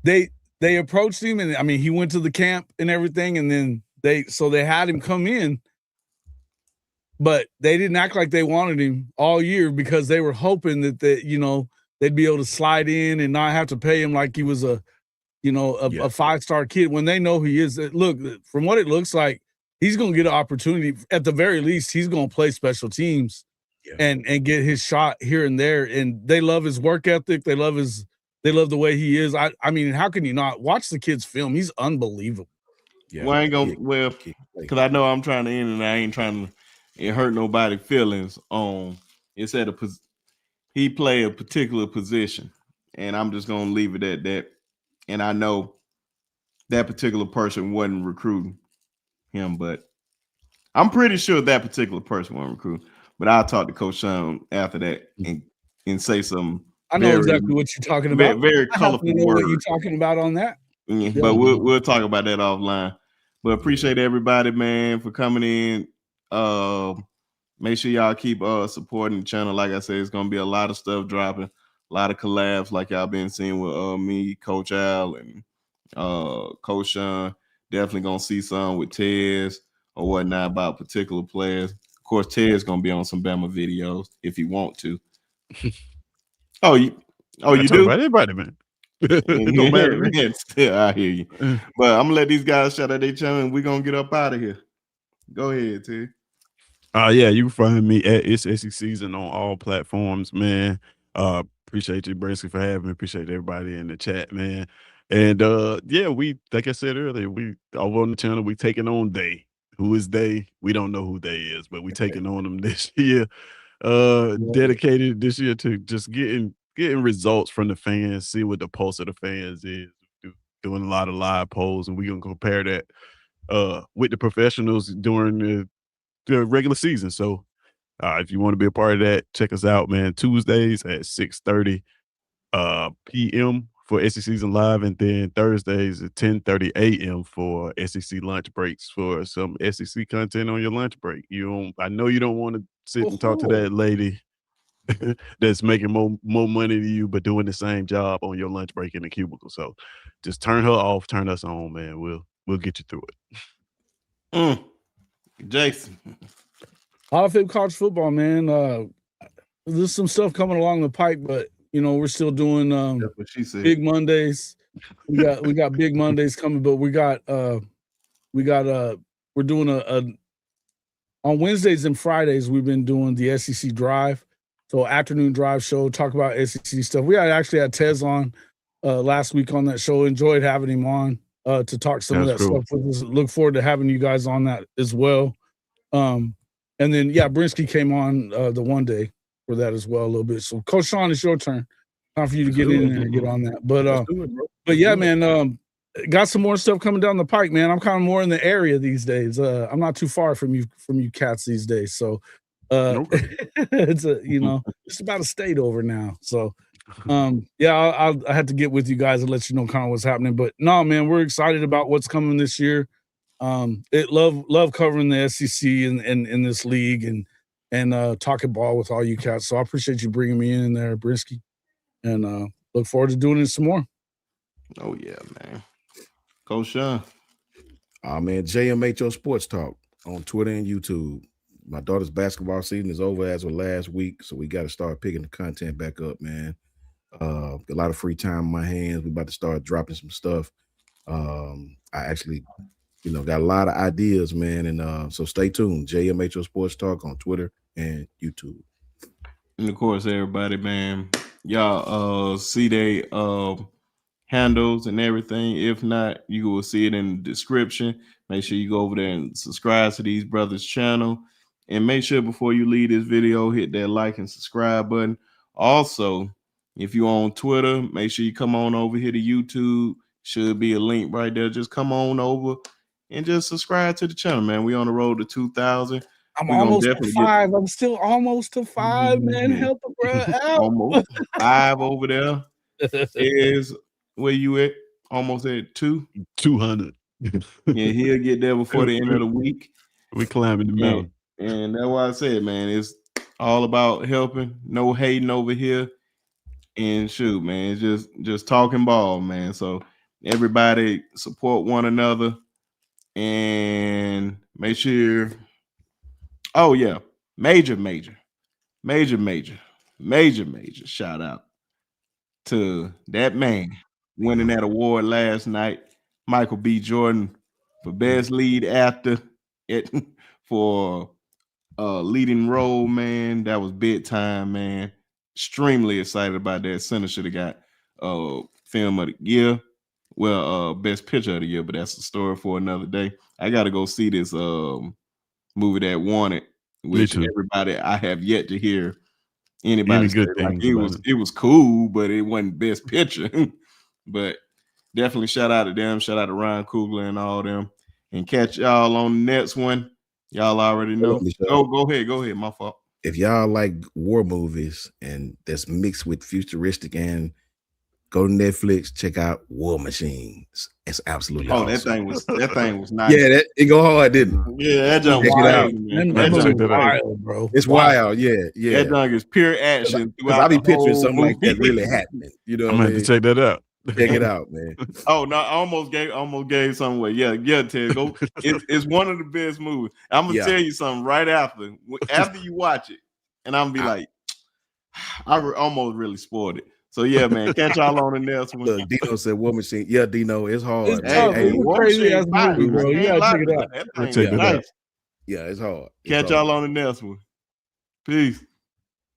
they approached him, and I mean, he went to the camp and everything, and then they had him come in, but they didn't act like they wanted him all year, because they were hoping that they'd be able to slide in and not have to pay him like he was a 5-star kid, when they know he is. Look, from what it looks like, he's going to get an opportunity. At the very least, he's going to play special teams and get his shot here and there. And they love his work ethic. They love the way he is. I mean, how can you not watch the kid's film? He's unbelievable. Yeah. Well, I ain't gonna because I know I'm trying to end, and I ain't trying to hurt nobody's feelings. It's at he played a particular position, and I'm just gonna leave it at that. And I know that particular person wasn't recruiting him, but I'm pretty sure that particular person wasn't recruiting. But I'll talk to Coach Shawn after that and say some. I know exactly what you're talking about. Very colorful words. What you're talking about on that. Yeah, but we'll talk about that offline. But appreciate everybody, man, for coming in. Make sure y'all keep supporting the channel. Like I said, it's gonna be a lot of stuff dropping, a lot of collabs like y'all been seeing with me, Coach N.I.L, and Coach Shawn. Definitely gonna see some with Tez or whatnot about particular players. Of course, Ted's gonna be on some Bama videos if you want to. You do? About everybody, man. It don't matter, man. Still, I hear you. But I'm gonna let these guys shout out their channel, and we're gonna get up out of here. Go ahead, Ted. Yeah, you can find me at It's SEC Season on all platforms, man. Appreciate you, Brinsky, for having me. Appreciate everybody in the chat, man. And we, like I said earlier, we over on the channel, we taking on they. Who is they? We don't know who they is, but we taking on them this year. Dedicated this year to just getting results from the fans, see what the pulse of the fans is. Doing a lot of live polls, and we're gonna compare that with the professionals during the regular season. So if you want to be a part of that, check us out, man. Tuesdays at 6:30 p.m. for SEC Season Live, and then Thursdays at 10:30 a.m. for SEC lunch breaks for some SEC content on your lunch break. I know you don't want to sit and talk to that lady that's making more money than you, but doing the same job on your lunch break in the cubicle. So just turn her off, turn us on, man. We'll get you through it. Jason. Hall of Fame college football, man. There's some stuff coming along the pipe, but we're still doing that's what she said. Big Mondays. We got Big Mondays coming, but we're doing on Wednesdays and Fridays, we've been doing the SEC Drive. So afternoon drive show, talk about SEC stuff. We actually had Tez on last week on that show. Enjoyed having him on to talk some of that stuff with us. Look forward to having you guys on that as well. And then Brinsky came on the one day for that as well a little bit. So Coach Shawn, it's your turn. Time for you to get in there and get on that. But yeah, man, got some more stuff coming down the pike, man. I'm kind of more in the area these days. I'm not too far from you cats these days. So it's just about a state over now. So I had to get with you guys and let you know kind of what's happening. But no, man, we're excited about what's coming this year. Love covering the SEC and in this league and talking ball with all you cats. So I appreciate you bringing me in there, Brinsky, and look forward to doing it some more. Oh yeah, man. Coach Shawn. Man, JMHO Sports Talk on Twitter and YouTube. My daughter's basketball season is over as of last week, so we got to start picking the content back up, man. A lot of free time in my hands. We're about to start dropping some stuff. I actually, got a lot of ideas, man, and so stay tuned. JMHO Sports Talk on Twitter and YouTube. And of course, everybody, man, y'all see they handles and everything. If not, you will see it in the description. Make sure you go over there and subscribe to these brothers' channel. And make sure before you leave this video, hit that like and subscribe button. Also, if you're on Twitter, make sure you come on over here to YouTube. Should be a link right there. Just come on over and just subscribe to the channel, man. We on the road to 2,000. I'm We're gonna almost to definitely get 5. I'm still almost to 5, man. Help a bro out. almost 5 over there. Is where you at? Almost at 2. 200. Yeah, he'll get there before the end of the week. We climbing the mountain. And that's why I said, man, it's all about helping. No hating over here. And shoot, man, it's just talking ball, man. So everybody support one another and make sure. Oh yeah, major shout out to that man winning that award last night, Michael B. Jordan, for best lead actor for leading role, man. That was big time, man. Extremely excited about that. Center should have got film of the year. Well, best picture of the year, but that's a story for another day. I gotta go see this movie that won it, which everybody I have yet to hear anybody say like it was cool, but it wasn't best picture. But definitely shout out to them, shout out to Ryan Coogler and all them, and catch y'all on the next one. Y'all already know. Go ahead. My fault. If y'all like war movies and that's mixed with futuristic, and go to Netflix, check out War Machine. It's absolutely awesome. That thing was nice. Yeah, it go hard, didn't it? Yeah, that junk was wild, bro. It's wild. Yeah. That junk is pure action. Because I be picturing something like that really happening. You know, I'm gonna have to check that out. Check it out, man. Oh no, I almost gave something away. Yeah, Ted. Go. It's one of the best movies. I'm gonna tell you something right after you watch it, and I'm gonna be like, I almost really spoiled it. So yeah, man, catch y'all on the next one. Look, Dino said War Machine. Yeah, Dino, it's hard. It's tough. It's crazy ass movie, bro. You gotta check it out. Yeah, it's hard. Catch y'all on the next one. Peace.